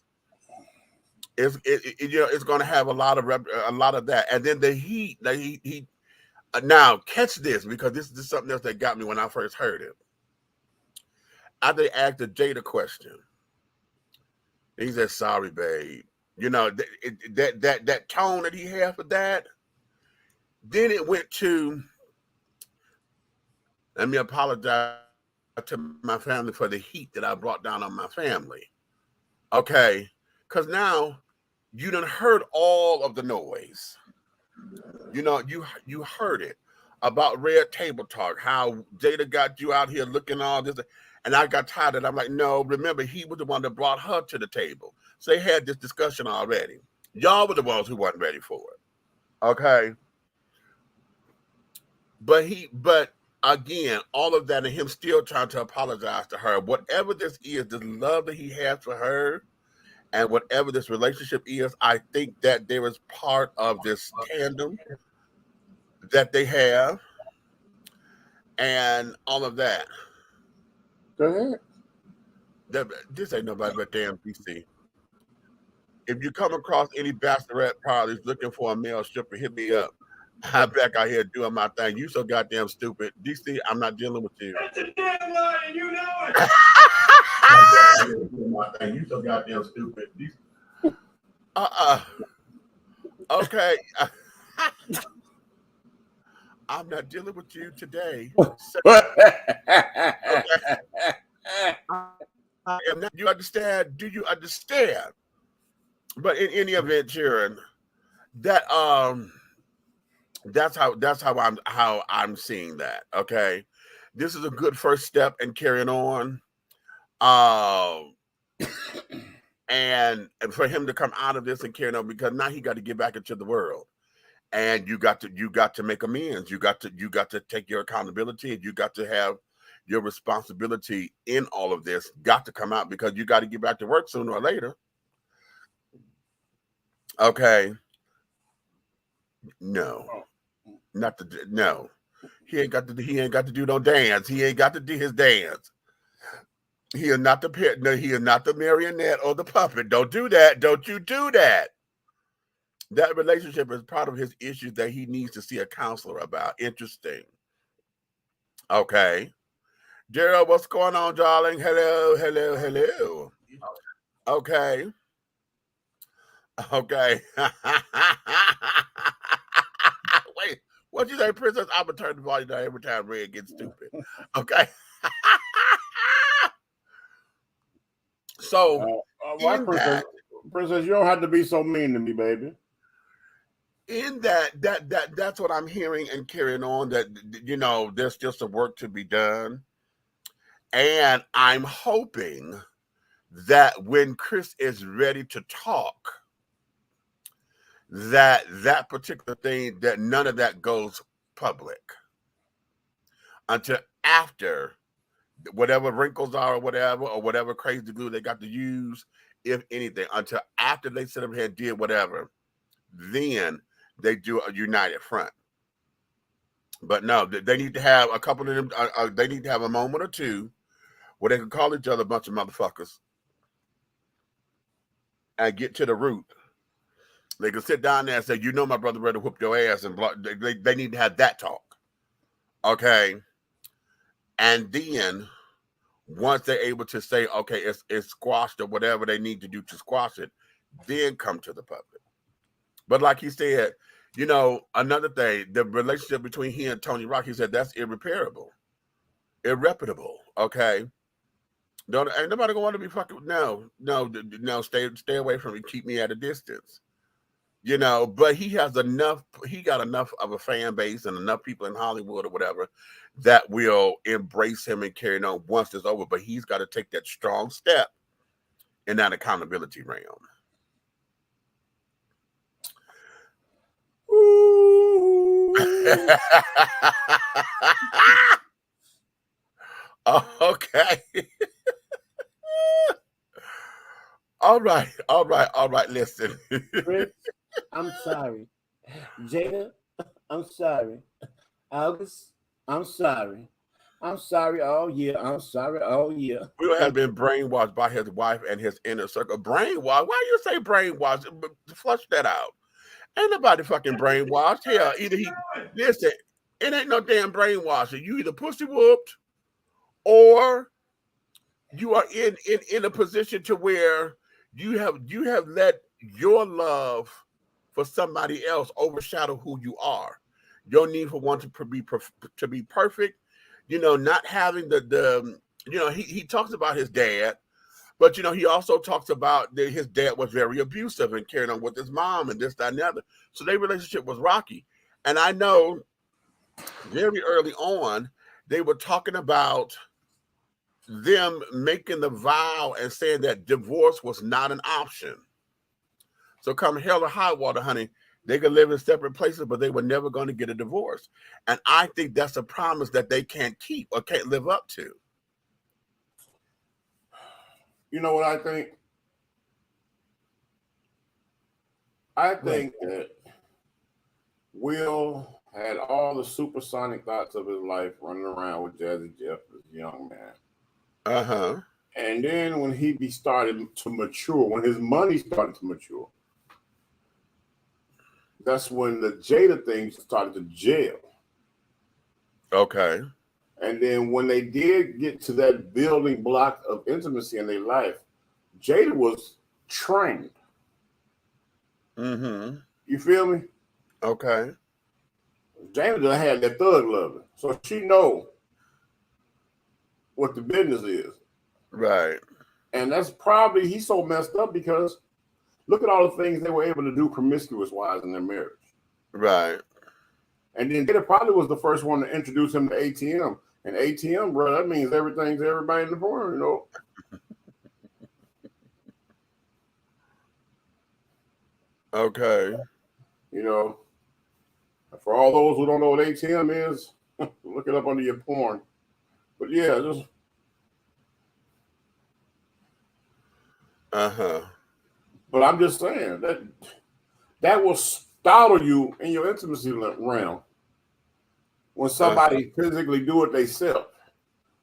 you know, it's going to have a lot of that. And then the heat, now catch this, because this is something else that got me when I first heard it. After they asked the Jada question, he said, "Sorry, babe." You know, that tone that he had for that. Then it went to, let me apologize to my family for the heat that I brought down on my family. Okay, because now you done heard all of the noise. You know, you heard it about Red Table Talk, how Jada got you out here looking all this, and I got tired of it. I'm like, no, remember, he was the one that brought her to the table. So they had this discussion already. Y'all were the ones who weren't ready for it. Okay. But again, all of that and him still trying to apologize to her, whatever this is, the love that he has for her, and whatever this relationship is, I think that there is part of this tandem that they have and all of that. Go ahead. This ain't nobody but damn DC. If you come across any bachelorette parties looking for a male stripper, hit me up. I'm back out here doing my thing. You so goddamn stupid. DC, I'm not dealing with you. That's a damn lie, and you know it. Doing my thing. You so goddamn stupid. Okay. I'm not dealing with you today. You understand? Do you understand? But in any event, Sharon, that that's how I'm seeing that. Okay, this is a good first step in carrying on. And for him to come out of this and carry on, because now he got to get back into the world, and you got to make amends. You got to take your accountability, and you got to have your responsibility in all of this. Got to come out, because you got to get back to work sooner or later. Okay. No. No. He ain't got to do no dance. He ain't got to do his dance. He is not the pet. No, he is not the marionette or the puppet. Don't do that. Don't you do that. That relationship is part of his issues that he needs to see a counselor about. Interesting. Okay. Gerald, what's going on, darling? Hello. Okay. Okay. Wait, what'd you say, Princess? I'm gonna turn the volume down every time Red gets stupid. Okay. So, Princess, you don't have to be so mean to me, baby. In that's what I'm hearing and carrying on. That, you know, there's just a work to be done, and I'm hoping that when Chris is ready to talk, that particular thing, that none of that goes public until after whatever wrinkles are or whatever crazy glue they got to use, if anything, until after they sit up here and did whatever, then they do a united front. But no, they need to have a couple of them. They need to have a moment or two where they can call each other a bunch of motherfuckers and get to the root. They can sit down there and say, my brother ready to whoop your ass, and they need to have that talk. Okay. And then once they're able to say, okay, it's squashed or whatever they need to do to squash it, then come to the public. But like he said, another thing, the relationship between he and Tony Rock, he said that's irreparable, irreparable. Okay. Ain't nobody gonna want to be fucking. No, stay away from me. Keep me at a distance. But he got enough of a fan base and enough people in Hollywood or whatever that will embrace him and carry on once it's over. But he's got to take that strong step in that accountability realm. Okay. All right. Listen. Chris, I'm sorry. Jada, I'm sorry. August, I'm sorry. I'm sorry all year. I'm sorry all year. Will has been brainwashed by his wife and his inner circle. Brainwashed? Why you say brainwashed? Flush that out. Ain't nobody fucking brainwashed. Hell, listen, it ain't no damn brainwashing. You either pussy whooped or you are in a position to where you have let your love for somebody else overshadow who you are. Your need for one to be perfect, not having he talks about his dad, but he also talks about that his dad was very abusive and carrying on with his mom and this, that, and the other. So their relationship was rocky. And I know very early on they were talking about them making the vow and saying that divorce was not an option. So come hell or high water, honey, they could live in separate places, but they were never going to get a divorce. And I think that's a promise that they can't keep or can't live up to. You know what I think? I think that Will had all the supersonic thoughts of his life running around with Jazzy Jeff as a young man. Uh-huh. And then when he started to mature, when his money started to mature, that's when the Jada thing started to gel. Okay. And then when they did get to that building block of intimacy in their life, Jada was trained. Mm-hmm. You feel me? Okay. Jada had that thug loving, so she know what the business is. Right. And that's probably, he's so messed up because look at all the things they were able to do promiscuous-wise in their marriage. Right. And then Jada probably was the first one to introduce him to ATM. And ATM, bro, that means everything to everybody in the porn, Okay. For all those who don't know what ATM is, look it up under your porn. But yeah, just But I'm just saying that will startle you in your intimacy realm when somebody physically do it themselves.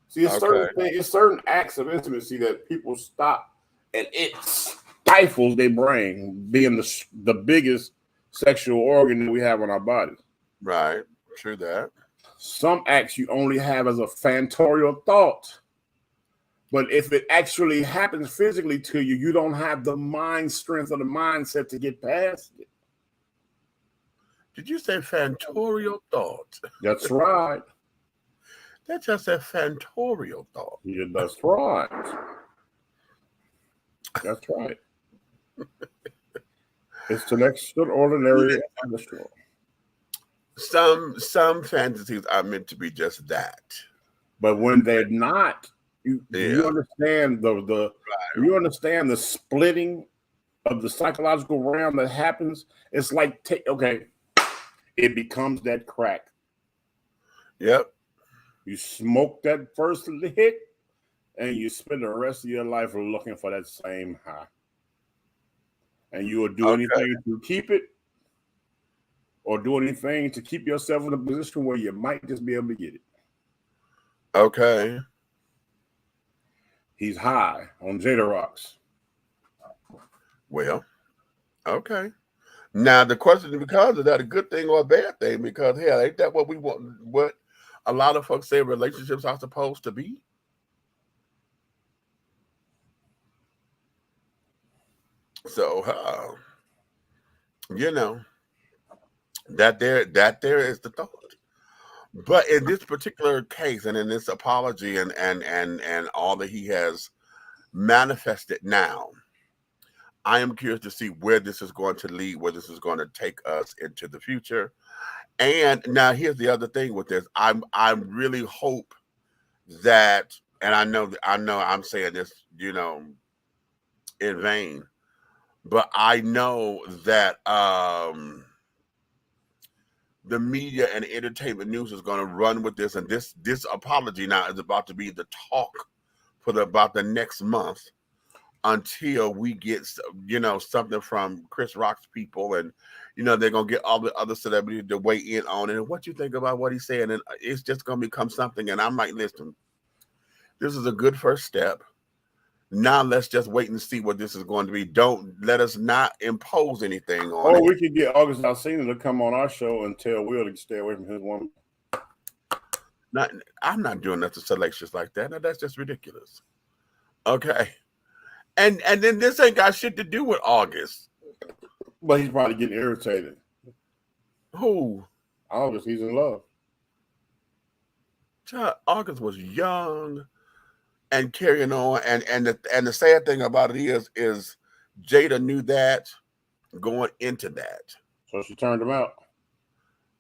See, it's certain acts of intimacy that people stop, and it stifles their brain, being the biggest sexual organ that we have on our bodies. Right. True that. Some acts you only have as a phantorial thought. But if it actually happens physically to you, you don't have the mind strength or the mindset to get past it. Did you say phantorial thought? That's right. That's just a phantorial thought. Yeah, that's right. That's right. It's an extraordinary atmosphere. Some fantasies are meant to be just that. But when they're not, you understand you understand the splitting of the psychological realm that happens. It's like it becomes that crack. Yep. You smoke that first hit, and you spend the rest of your life looking for that same high. And you will do anything to keep it, or do anything to keep yourself in a position where you might just be able to get it. Okay. He's high on Jada Rocks. Well, okay. Now the question is, because is that a good thing or a bad thing? Because hell, ain't that what we want? What a lot of folks say relationships are supposed to be? So, you know, that there is the thought. But in this particular case, and in this apology, and all that he has manifested now, I am curious to see where this is going to lead, where this is going to take us into the future. And now here's the other thing with this. I really hope that, and I know I'm saying this, in vain, but I know that the media and entertainment news is going to run with this, and this apology now is about to be the talk for about the next month, until we get something from Chris Rock's people, and they're gonna get all the other celebrities to weigh in on it. And what you think about what he's saying, and it's just gonna become something. And I'm like, listen, this is a good first step. Now let's just wait and see what this is going to be. Don't let us not impose anything on it. Or we could get August Alsina to come on our show and tell Will to stay away from his woman. I'm not doing nothing salacious like that. Now that's just ridiculous. Okay. And then this ain't got shit to do with August. But he's probably getting irritated. Who? August, he's in love. August was young and carrying on. And the sad thing about it is Jada knew that going into that. So she turned him out.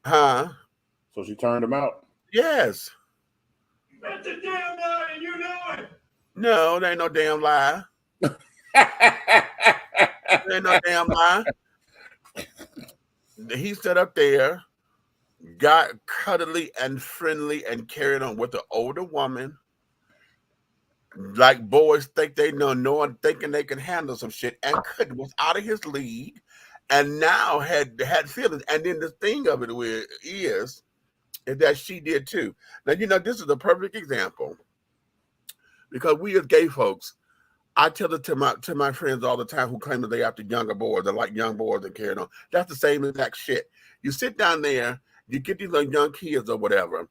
Huh? So she turned him out. Yes. That's a damn lie, and you know it. No, there ain't no damn lie. There ain't no damn lie. He sat up there, got cuddly and friendly and carried on with an older woman. Like boys think they know, thinking they can handle some shit, and was out of his league, and now had feelings. And then the thing of it is that she did too. Now, this is a perfect example, because we as gay folks, I tell it to my friends all the time who claim that they after younger boys, they like young boys that carry on. That's the same exact shit. You sit down there, you get these little young kids or whatever,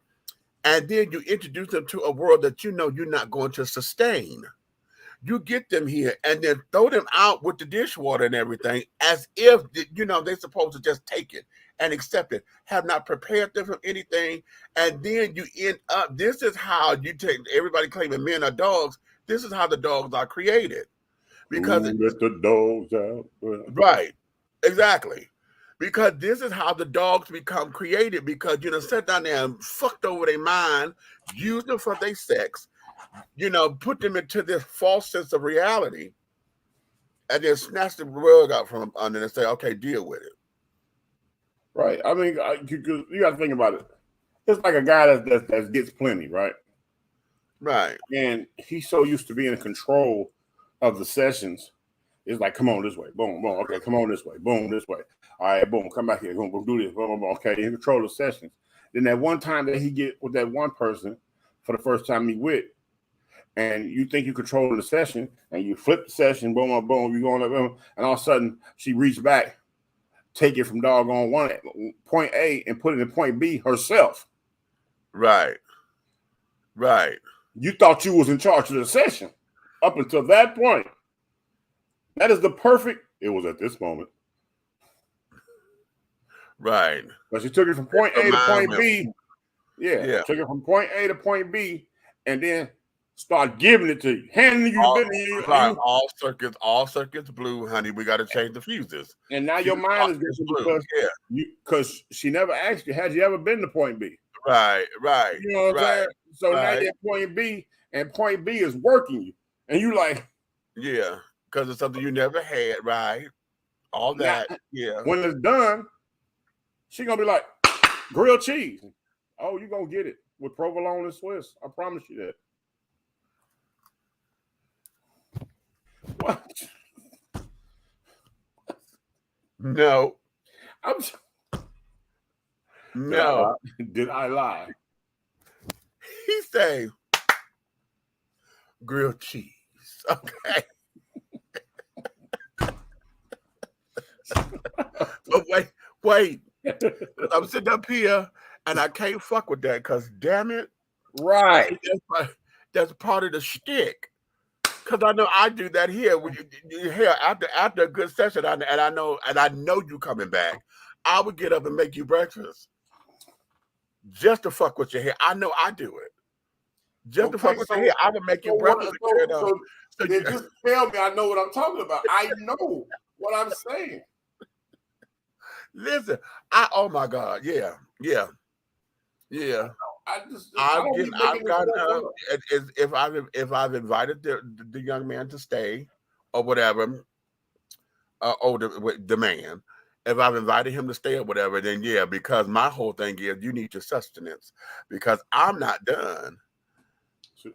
and then you introduce them to a world that you're not going to sustain. You get them here and then throw them out with the dishwater and everything, as if they're supposed to just take it and accept it. Have not prepared them for anything, and then you end up. This is how you take everybody claiming men are dogs. This is how the dogs are created, because let the dogs out. Right, exactly. Because this is how the dogs become created. Because sat down there and fucked over their mind, used them for their sex, put them into this false sense of reality, and then snatch the rug out from them under and say, "Okay, deal with it." Right. I mean, you got to think about it. It's like a guy that gets plenty, right? Right. And he's so used to being in control of the sessions. It's like, come on this way, boom, boom. Okay, come on this way, boom, this way. All right, boom, come back here, boom, boom, do this, boom, boom, boom. Okay, in control of the sessions. Then that one time that he get with that one person for the first time he with, and you think you control the session, and you flip the session, boom, boom, boom, you going like, boom, and all of a sudden she reached back, take it from doggone point A and put it in point B herself. Right. Right. You thought you was in charge of the session up until that point. That is the perfect. It was at this moment. Right. But she took it from point A to point B. Yeah. Took it from point A to point B, and then start giving it to you, handing you all circuits blue, honey. We got to change the fuses. And now your mind is different because she never asked you, had you ever been to point B? Right. You know what I'm saying? So now you're at point B, and point B is working you, and you like, yeah, because it's something you never had, right? All that, When it's done, she gonna be like, grilled cheese. Oh, you gonna get it? with provolone and Swiss. I promise you that. What? No. No. Did I lie? He say grilled cheese. Okay. But wait. I'm sitting up here and I can't fuck with that because damn it. Right. That's part of the shtick. Because I know I do that here. When you here after a good session, and I know you coming back, I would get up and make you breakfast just to fuck with your hair. I know I do it. Just to fuck with your hair, I would make you breakfast. So just tell me I know what I'm talking about. I know what I'm saying. Listen, oh my God, yeah. If I've invited the young man to stay or whatever, or the man, if I've invited him to stay or whatever, then yeah, because my whole thing is you need your sustenance because I'm not done.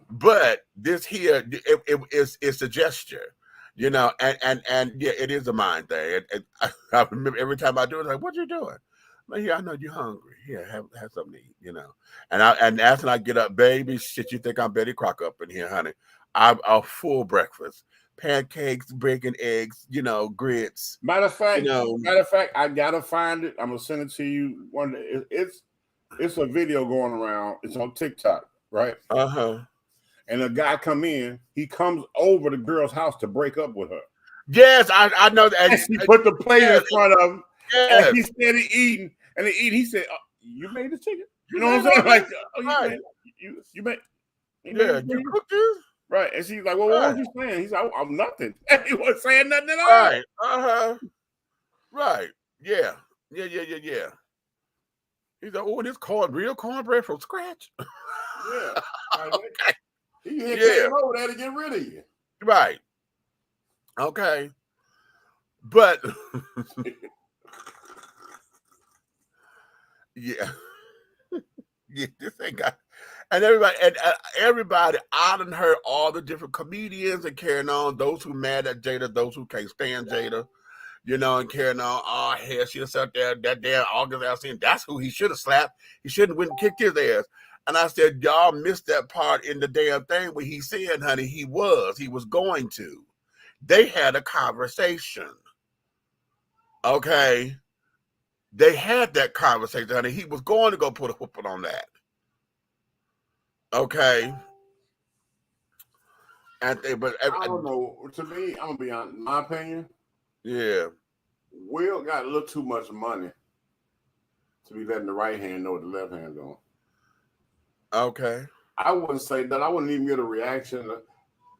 But this here, it's a gesture, you know, and yeah, it is a mind thing. I remember every time I do it, like, what you doing? Like, yeah, I know you're hungry. Here, have something to eat, you know. And after I get up, baby, shit, you think I'm Betty Crocker up in here, honey? I'm a full breakfast, pancakes, bacon, eggs, you know, grits. Matter of fact, I gotta find it. I'm gonna send it to you one day. It's a video going around. It's on TikTok, right? And a guy he comes over the girl's house to break up with her. Yes, I know that. And she put the plate in front of him. Yes. And he started eating, and he said, "You made the chicken." You know what I'm saying? Like, you made. You cooked this, right? And she's like, "Well, what was you saying?" He's like, "I'm nothing." He wasn't saying nothing at all. Right. Right. Yeah. He's like, "Oh, this real cornbread from scratch." Yeah. Okay. He came over there to get rid of you. Right. Okay. But yeah, this ain't got, and everybody, I done heard all the different comedians and carrying on, those who mad at Jada, those who can't stand Jada, you know, and carrying on. Oh hell, she was out there that damn August Alsina. That's who he should have slapped. He shouldn't went and kicked his ass. And I said, y'all missed that part in the damn thing where he said, honey, he was going to. They had a conversation. Okay. They had that conversation, honey. He was going to go put a whooping on that. Okay. But I don't know. To me, I'm gonna be honest. In my opinion, yeah, Will got a little too much money to be letting the right hand know what the left hand doing. Okay. I wouldn't say that. I wouldn't even get a reaction.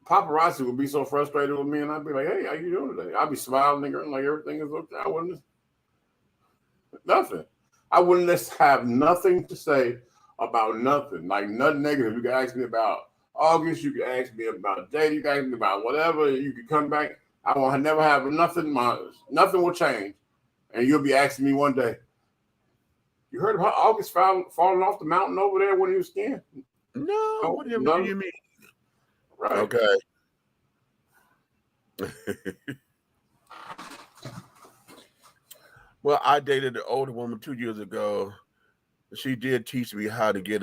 Paparazzi would be so frustrated with me, and I'd be like, "Hey, how you doing today?" I'd be smiling and like everything is okay. I wouldn't. Nothing. I wouldn't just have nothing to say about nothing. Like nothing negative. You can ask me about August. You can ask me about Jay. You can ask me about whatever. You can come back. I won't never have nothing. Nothing will change, and you'll be asking me one day. You heard about August falling off the mountain over there when he was skiing? No. What do you mean? Right. Okay. Well, I dated an older woman 2 years ago. She did teach me how to get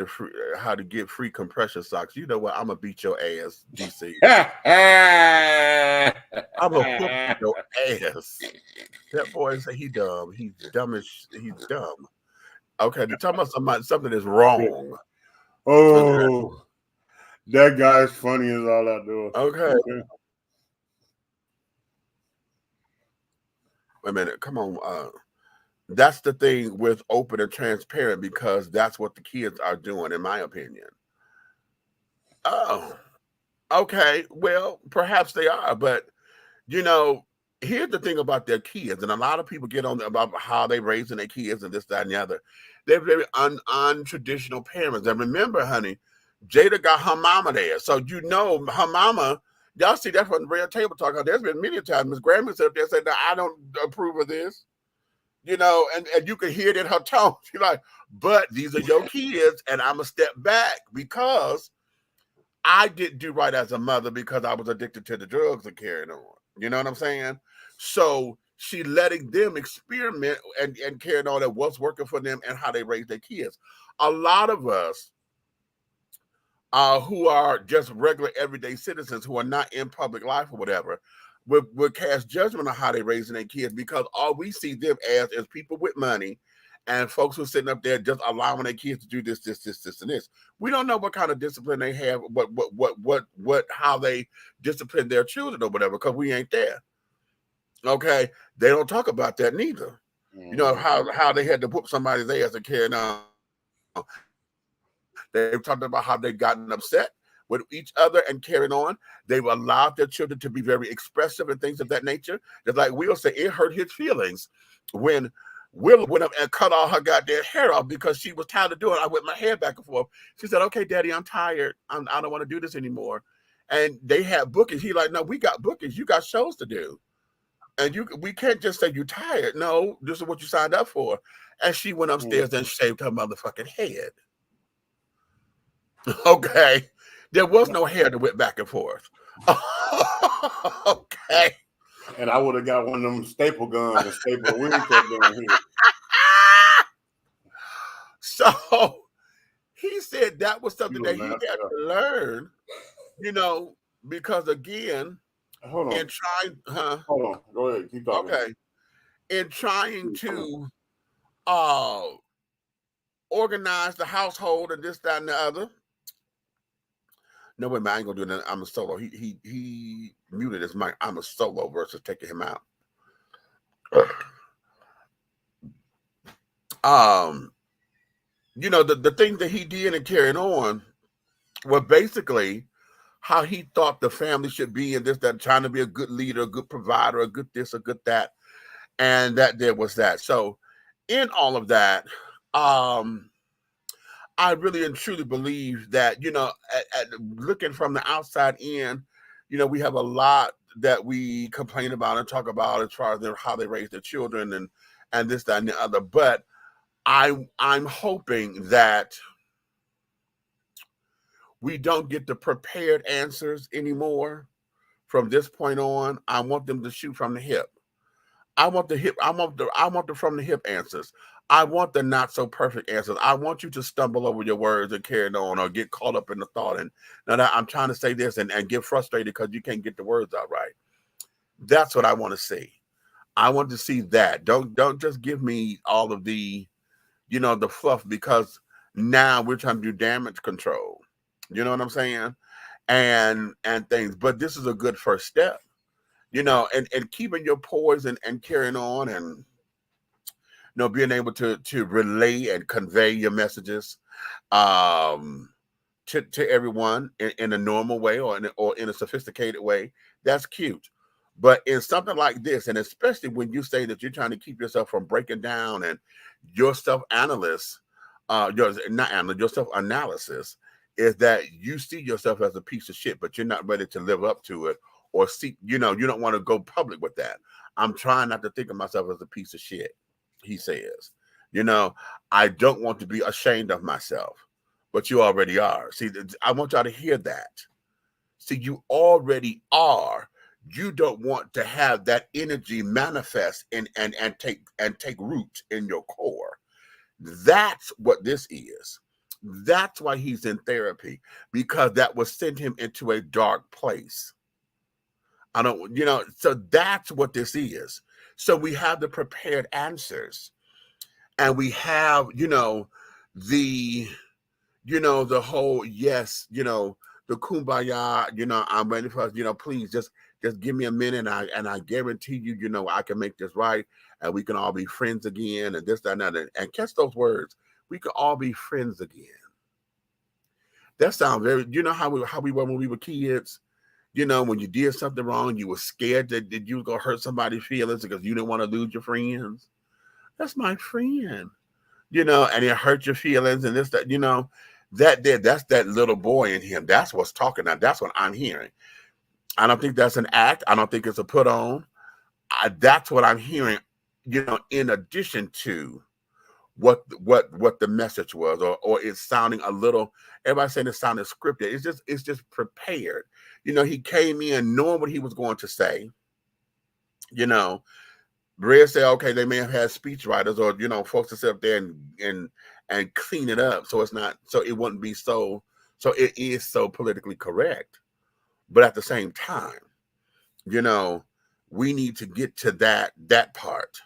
free compression socks. You know what? I'm gonna beat your ass, DC. I'm gonna whoop your ass. That boy say he dumb. He's dumb. Okay, they're talking about something that's wrong. Oh, that guy's funny as all out there. Okay. Wait a minute. Come on. That's the thing with open and transparent because that's what the kids are doing, in my opinion. Oh, okay. Well, perhaps they are, but you know, here's the thing about their kids, and a lot of people get on about how they raising their kids and this, that, and the other. They're very untraditional parents. And remember, honey, Jada got her mama there, so you know her mama. Y'all see that from the Red Table Talk. There's been many times Miss Grammy said there said, "No, I don't approve of this." you know, and you can hear it in her tone. She's like, but these are your kids, and I'm a step back because I didn't do right as a mother because I was addicted to the drugs and carrying on. You know what I'm saying? So she letting them experiment and carrying on at what's working for them and how they raise their kids. A lot of us who are just regular everyday citizens who are not in public life or whatever, will cast judgment on how they're raising their kids because all we see them as is people with money and folks who are sitting up there just allowing their kids to do this, and this. We don't know what kind of discipline they have, how they discipline their children or whatever, because we ain't there. Okay, they don't talk about that neither. You know how they had to whoop somebody's ass and carry on. They've talked about how they've gotten upset with each other and carrying on. They've allowed their children to be very expressive and things of that nature. Just like Will said, it hurt his feelings when Will went up and cut all her goddamn hair off because she was tired of doing it. I whipped my hair back and forth. She said, okay, Daddy, I'm tired. I don't want to do this anymore. And they had bookings. He like, no, we got bookings. You got shows to do. And we can't just say you're tired. No, this is what you signed up for. And she went upstairs and shaved her motherfucking head. Okay. There was no hair to whip back and forth. Okay. And I would have got one of them staple guns and staple a wheelchair down here. So he said that was something that he had to learn, you know, because again, hold on. in trying, Hold on. Go ahead. Keep talking. Okay. In trying to organize the household and this, that, and the other. No, wait a minute, I ain't gonna do that. I'm a solo. He muted his mic. I'm a solo versus taking him out. You know, the things that he did and carried on were basically how he thought the family should be and this, that, trying to be a good leader, a good provider, a good this, a good that. And that there was that. So in all of that, I really and truly believe that, you know, at looking from the outside in, you know, we have a lot that we complain about and talk about as far as how they raise their children and this, that, and the other. But I'm hoping that we don't get the prepared answers anymore from this point on. I want them to shoot from the hip. I want the from the hip answers. I want the not so perfect answers. I want you to stumble over your words and carry on or get caught up in the thought. And now I'm trying to say this and get frustrated because you can't get the words out right. That's what I want to see. I want to see that. Don't just give me all of the, you know, the fluff, because now we're trying to do damage control. You know what I'm saying? And things. But this is a good first step. You know, and keeping your poise and carrying on and, you know, being able to relay and convey your messages to everyone in a normal way or in a sophisticated way, that's cute. But in something like this, and especially when you say that you're trying to keep yourself from breaking down and your self-analysis, your self-analysis is that you see yourself as a piece of shit, but you're not ready to live up to it or see, you know, you don't want to go public with that. I'm trying not to think of myself as a piece of shit, he says. You know, I don't want to be ashamed of myself, but you already are. See, I want y'all to hear that. See, you already are. You don't want to have that energy manifest and take root in your core. That's what this is. That's why he's in therapy, because that will send him into a dark place. I don't, you know, so that's what this is. So we have the prepared answers, and we have, you know, the whole, yes, you know, the kumbaya, you know, I'm ready for us, you know, please just give me a minute and I guarantee you, you know, I can make this right and we can all be friends again and this, that, and that. And catch those words. We can all be friends again. That sounds very, you know how we were when we were kids? You know, when you did something wrong, you were scared that you were going to hurt somebody's feelings because you didn't want to lose your friends. That's my friend, you know, and it hurt your feelings and this, that, you know, that's that little boy in him. That's what's talking now. That's what I'm hearing. I don't think that's an act. I don't think it's a put on. That's what I'm hearing in addition to what the message was, or it's sounding a little, everybody saying it sounded scripted. It's just prepared. He came in knowing what he was going to say. Brad said, okay, they may have had speech writers or folks to sit up there and clean it up so it wouldn't be so it is so politically correct. But at the same time, we need to get to that part.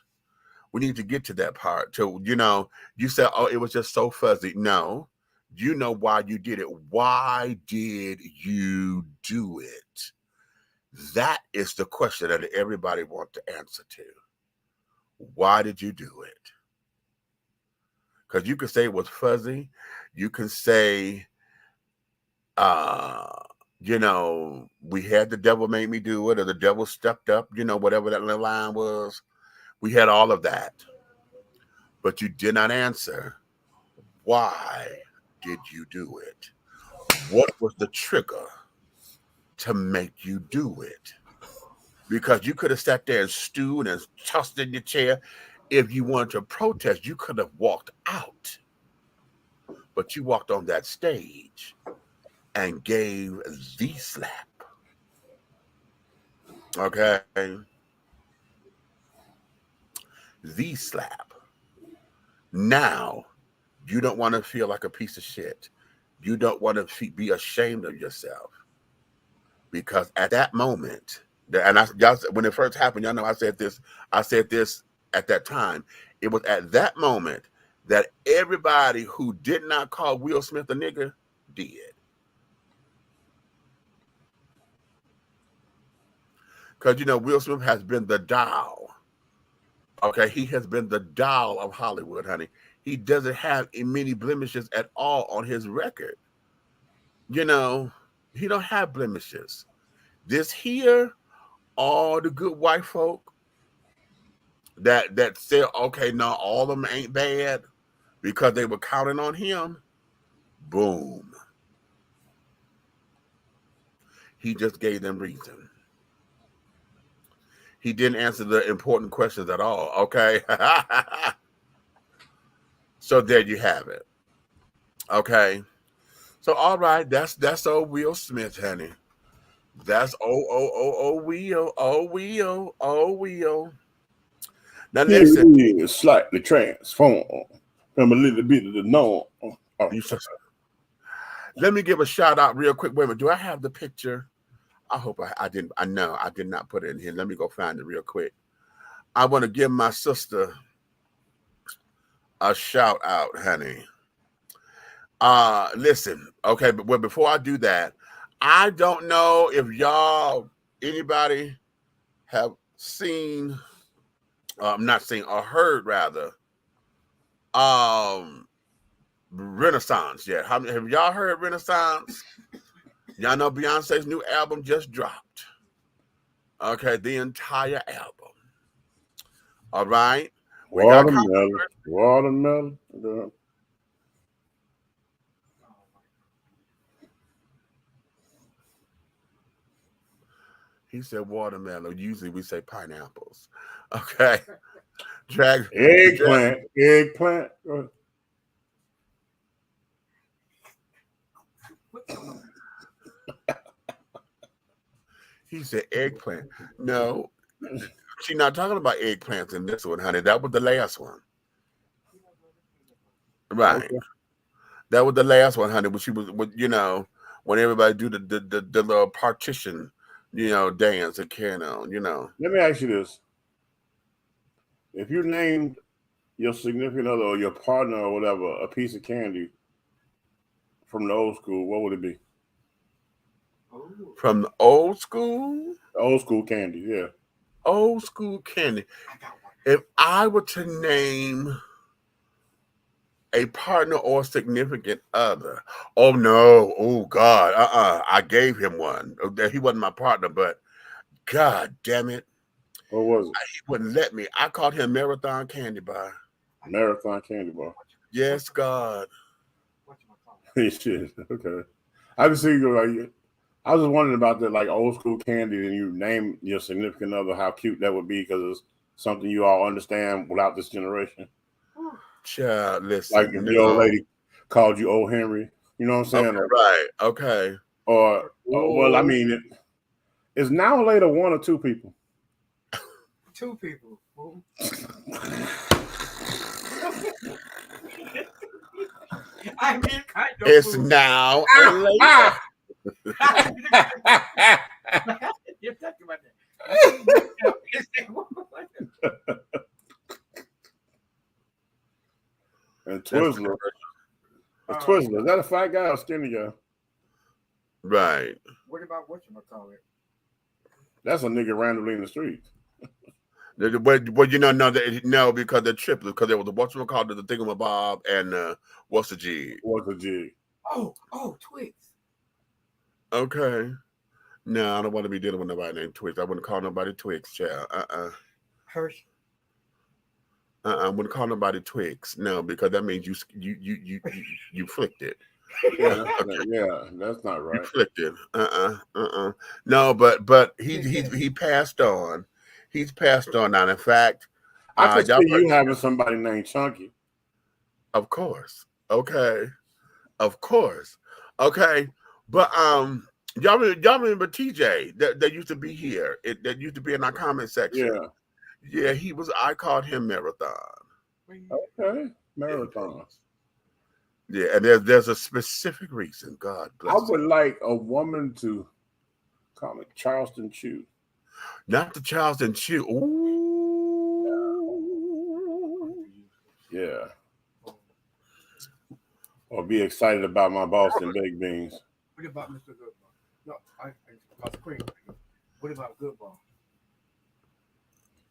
We need to get to that part. So, you said, oh, it was just so fuzzy. No, you know why you did it. Why did you do it? That is the question that everybody wants to answer to. Why did you do it? Because you could say it was fuzzy. You can say, we had the devil made me do it, or the devil stepped up, whatever that little line was. We had all of that. But you did not answer, why did you do it? What was the trigger to make you do it? Because you could have sat there and stewed and tossed in your chair. If you wanted to protest, you could have walked out. But you walked on that stage and gave the slap. Okay? The slap. Now, you don't want to feel like a piece of shit. You don't want to be ashamed of yourself. Because at that moment, and when it first happened, y'all know I said this at that time. It was at that moment that everybody who did not call Will Smith a nigger did. Because, Will Smith has been the doll. Okay, he has been the doll of Hollywood, honey. He doesn't have many blemishes at all on his record. He don't have blemishes. This here, all the good white folk that said, okay, no, all of them ain't bad because they were counting on him. Boom. He just gave them reason. He didn't answer the important questions at all. Okay. So there you have it. Okay. So all right, that's old Will Smith, honey. That's Will. Now listen, he is slightly transformed from a little bit of the norm. Let me give a shout out real quick. Wait a minute. Do I have the picture? I hope I didn't. I know I did not put it in here. Let me go find it real quick. I want to give my sister a shout out, honey. Listen, okay, but before I do that, I don't know if anybody have seen, not seen or heard rather, Renaissance yet. Have y'all heard Renaissance? Y'all know Beyonce's new album just dropped. Okay, the entire album. All right. Watermelon. He said watermelon. Usually we say pineapples. Okay. Eggplant. He said eggplant. No, she's not talking about eggplants in this one, honey. That was the last one. Right. Okay. That was the last one, honey. When she was, when everybody do the little partition, dance and carrying on, Let me ask you this. If you named your significant other or your partner or whatever a piece of candy from the old school, what would it be? From the old school? Old school candy, yeah. Old school candy. If I were to name a partner or significant other, oh no, oh God, I gave him one. He wasn't my partner, but God damn it. What was it? He wouldn't let me. I called him Marathon Candy Bar. Marathon Candy Bar. Yes, God. Shit. Okay. I was thinking, I was just wondering about the old school candy, and you name your significant other, how cute that would be, because it's something you all understand without this generation? Child, listen. Like if the old lady called you old Henry, you know what I'm saying? Okay, right. Okay. Or well, I mean, is now or later one or two people? Two people. I mean, kind of It's food. now or later. You're talking about that. And Twizzler. Twizzler, is that a fat guy or skinny guy? Right. What about whatchamacallit? That's a nigga randomly in the street. But you know, no, because they're triplets, because there was the whatchamacallit, the thingamabob, and what's the G? What's the G? Oh, Twix. Okay. No, I don't want to be dealing with nobody named Twix. I wouldn't call nobody Twix, child. Hershey. I wouldn't call nobody Twix. No, because that means you flicked it. Yeah, that's not right. You flicked it. No, but he passed on. He's passed on now. In fact, I could see you having somebody named Chunky. Of course. Okay. Of course. Okay. But y'all remember TJ that used to be here? That used to be in our comment section. Yeah. Yeah, I called him Marathon. Okay. Marathon. Yeah, and there's a specific reason. God bless. I would like a woman to call me Charleston Chew. Not the Charleston Chew. Ooh. Yeah. Or be excited about my Boston baked beans. What about Mr. Goodbar? No, I cream. What about Goodbar?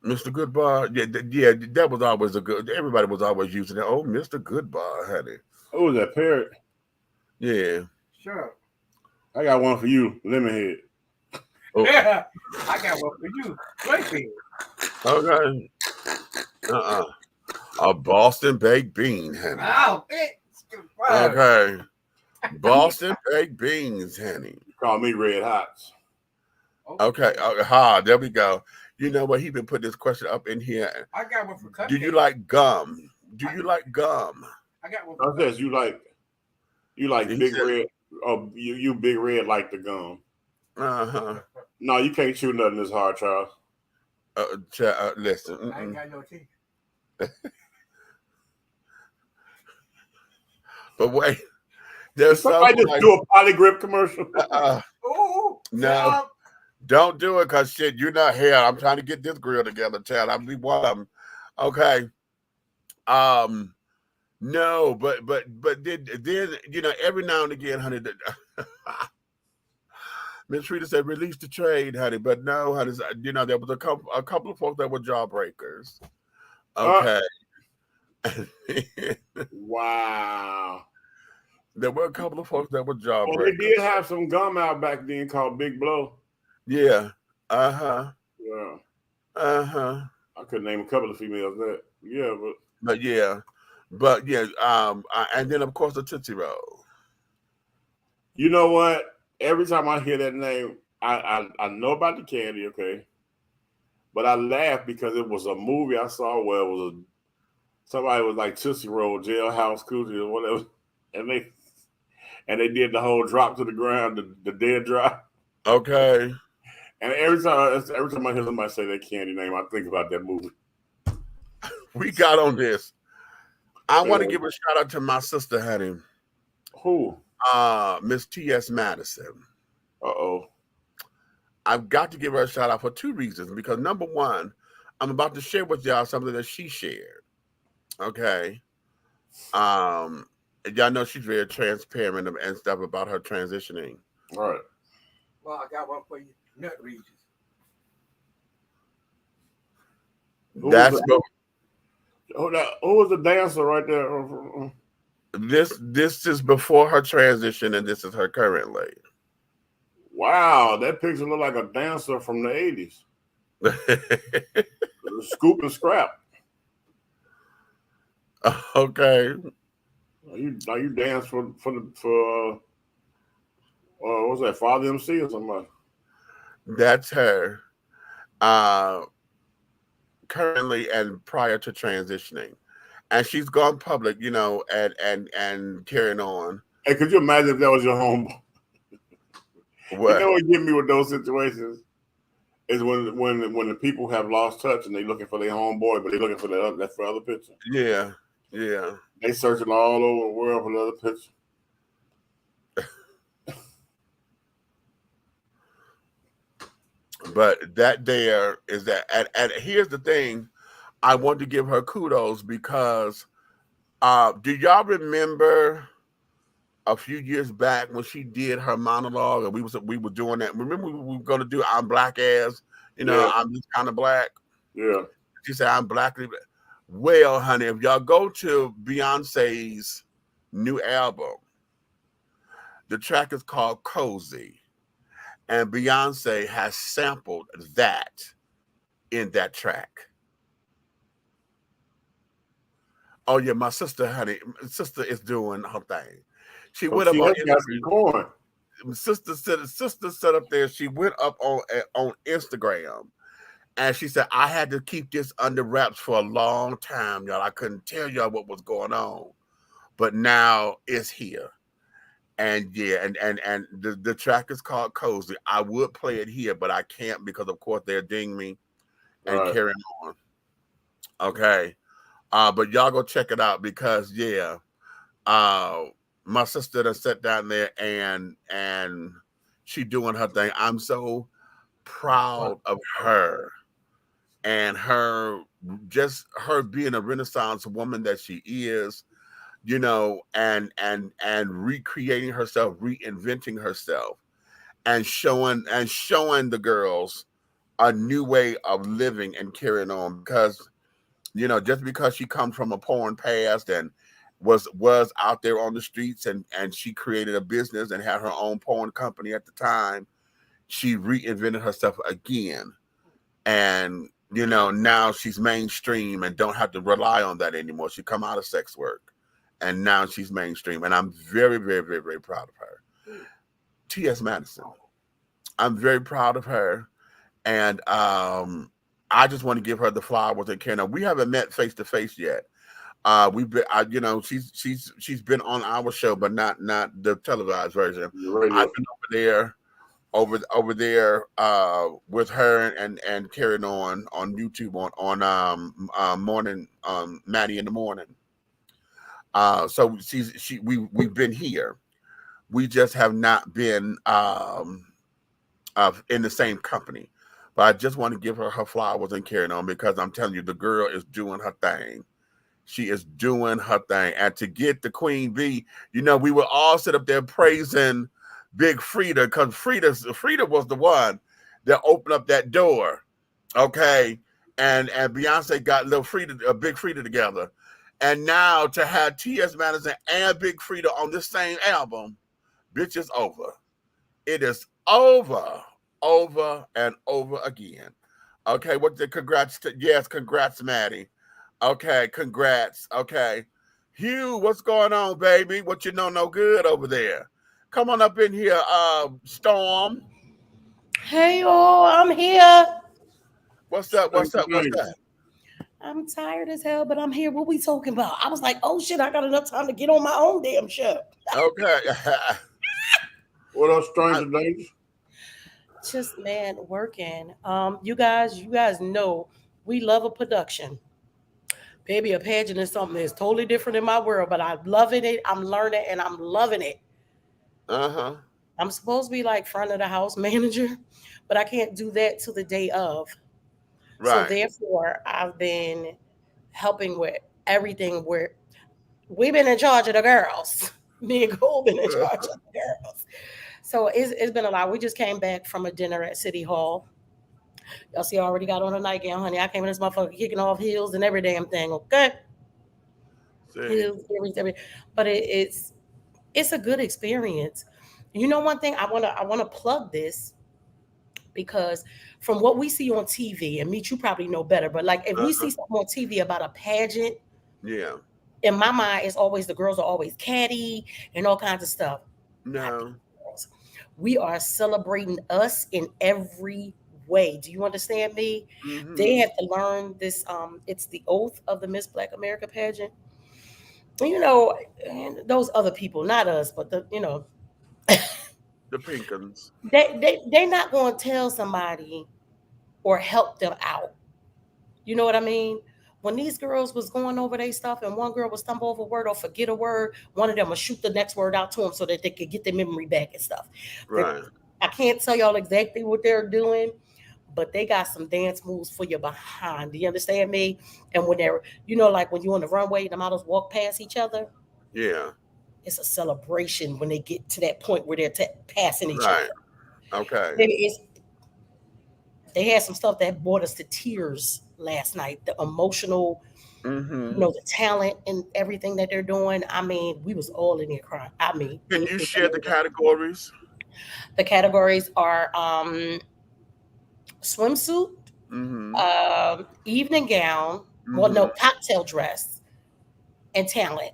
Mr. Goodbar, yeah, that was always a good. Everybody was always using it. Oh, Mr. Goodbar, honey. Oh, that parrot. Yeah. Sure. I got one for you, Lemonhead. Oh. Yeah, I got one for you, Grapefruit. Okay. A Boston baked bean, honey. Oh, okay. Boston baked beans, honey. Call me Red Hots. Okay. There we go. You know what? He been putting this question up in here. I got one for cupcakes. Do you like gum? Do you like gum? I got one. I says you like Big Red. Oh, you Big Red like the gum. No, you can't chew nothing this hard, Charles. Listen. I ain't got no teeth. But wait, there's somebody just do a Polygrip commercial. No, don't do it, because shit, you're not here. I'm trying to get this grill together, Chad. I'll be one of them. Okay. No, but then you know, every now and again, honey. Miss Rita said, "Release the trade, honey." But no, honey. You know, there was a couple of folks that were jawbreakers. Okay. Wow. There were a couple of folks that were jawbreakers. Well, they did have some gum out back then called Big Blow. Yeah. Yeah. I could name a couple of females that. Yeah, but and then of course the Tootsie Roll. You know what? Every time I hear that name, I know about the candy, okay, but I laugh because it was a movie I saw where it was somebody was like Tootsie Roll, Jailhouse Coochie or whatever, and they did the whole drop to the ground, the dead drop. Okay. And every time I hear somebody say that candy name, I think about that movie. We got on this. I want to give a shout out to my sister, honey. Who? Miss T.S. Madison. Uh-oh. I've got to give her a shout out for two reasons. Because number one, I'm about to share with y'all something that she shared. Okay. Y'all know she's very transparent and stuff about her transitioning. All right. Well, I got one for you. Nut Regis. Who was the dancer right there? This is before her transition, and this is her currently. Wow, that picture looked like a dancer from the 80s. Scoop and scrap. Okay. You dance for what's that, Father MC or somebody? That's her. currently and prior to transitioning. And she's gone public, you know, and carrying on. Hey, could you imagine if that was your home? You What? know what get me with those situations is when the people have lost touch and they looking for their homeboy, but they looking for that for other picture. Yeah, yeah. They searching all over the world for the other picture. But that there is that, and here's the thing, I want to give her kudos because do y'all remember a few years back when she did her monologue and we were doing that? Remember we were going to do I'm black as, you know, Yeah. I'm just kind of black. Yeah. She said I'm black. Well, honey, if y'all go to Beyonce's new album, the track is called Cozy, and Beyonce has sampled that in that track. Oh yeah, my sister, honey, sister is doing her thing. She went up She on has got some corn. sister said up there. She went up on Instagram, and she said I had to keep this under wraps for a long time, y'all. I couldn't tell y'all what was going on, but now it's here. And yeah, and the track is called Cozy. I would play it here, but I can't because of course they're ding me and Right. carrying on. Okay. But y'all go check it out because yeah, my sister done sat down there and she doing her thing. I'm so proud of her and her being a Renaissance woman that she is, you know, and recreating herself, reinventing herself, and showing the girls a new way of living and carrying on because you know, just because she comes from a porn past and was out there on the streets and she created a business and had her own porn company at the time, she reinvented herself again. And you know, now she's mainstream and don't have to rely on that anymore. She come out of sex work and now she's mainstream. And I'm very, very, very, very proud of her. T.S. Madison. I'm very proud of her. And I just want to give her the flowers and care. We haven't met face to face yet. We've been, you know, she's been on our show, but not the televised version. I've been over there with her and carrying on YouTube on morning Maddie in the morning. So we've been here. We just have not been in the same company. But I just want to give her flowers and carrying on because I'm telling you, the girl is doing her thing. She is doing her thing. And to get the Queen Bee, you know, we will all sit up there praising Big Frida because Frida was the one that opened up that door. Okay. And Beyonce got Big Frida together. And now to have T.S. Madison and Big Frida on this same album, bitch, is over. It is over and over again. Okay, what the congrats to, yes, congrats, Maddie. Okay, congrats. Okay. Hugh, what's going on, baby? What you know no good over there? Come on up in here, Storm. Hey, y'all, I'm here. What's up? What's up? What's up? I'm tired as hell, but I'm here. What we talking about? I was like, oh shit, I got enough time to get on my own damn show. Okay. What else, stranger danger? Just man, working. You guys know we love a production. Baby, a pageant is something that's totally different in my world, but I'm loving it. I'm learning and I'm loving it. Uh-huh. I'm supposed to be like front of the house manager, but I can't do that till the day of. Right. So therefore, I've been helping with everything where we've been in charge of the girls. Me and Cole been in charge of the girls. So it's been a lot. We just came back from a dinner at City Hall. Y'all see, I already got on a nightgown, honey. I came in this motherfucker kicking off heels and every damn thing, okay? Heels, everything. But it's a good experience. You know, one thing I wanna plug this because from what we see on TV, and Meet, you probably know better, but like if we see something on TV about a pageant, yeah, in my mind, it's always the girls are always catty and all kinds of stuff. No. We are celebrating us in every way. Do you understand me? Mm-hmm. They have to learn this. It's the oath of the Miss Black America pageant. You know, and those other people, not us, but The Pinkins. they're not going to tell somebody or help them out. You know what I mean? When these girls was going over their stuff and one girl would stumble over a word or forget a word, one of them would shoot the next word out to them so that they could get their memory back and stuff. Right. I can't tell y'all exactly what they're doing, but they got some dance moves for your behind. Do you understand me? And when they're, like when you're on the runway, the models walk past each other. Yeah. It's a celebration when they get to that point where they're passing each Right. other. Okay. They had some stuff that brought us to tears last night. The emotional, Mm-hmm. the talent and everything that they're doing. I mean, we was all in there crying. I mean, Can you share the categories? The categories are swimsuit, Mm-hmm. evening gown, well, no, cocktail dress, and talent.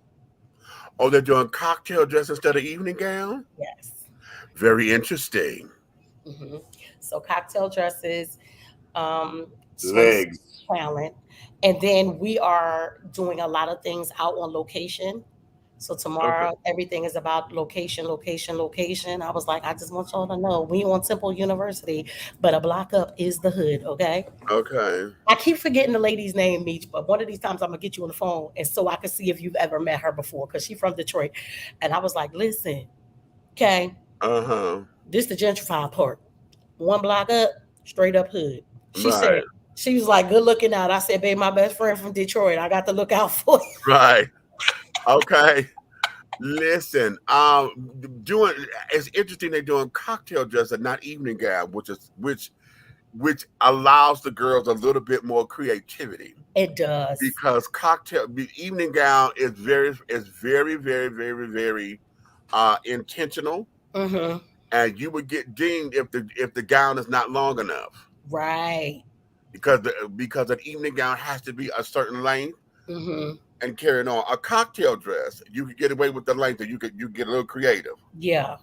Oh, they're doing cocktail dress instead of evening gown? Yes. Very interesting. Mm-hmm. So cocktail dresses, Legs. talent, and then we are doing a lot of things out on location. So tomorrow, everything is about location, location, location. I was like, I just want y'all to know we on Temple University, but a block up is the hood, okay? Okay. I keep forgetting the lady's name, Meech, but one of these times I'm gonna get you on the phone, and so I can see if you've ever met her before, because she's from Detroit. And I was like, listen, okay, this the gentrified part. One block up, straight up hood. She said, she was like, good looking out. I said, babe, my best friend from Detroit. I got to look out for you. Right. Okay. Listen, it's interesting they're doing cocktail dress and not evening gown, which allows the girls a little bit more creativity. It does, because evening gown is very, very, very, very intentional, and you would get dinged if the gown is not long enough. Right. Because an evening gown has to be a certain length. And carrying on a cocktail dress, you could get away with the length, and you get a little creative. Yeah,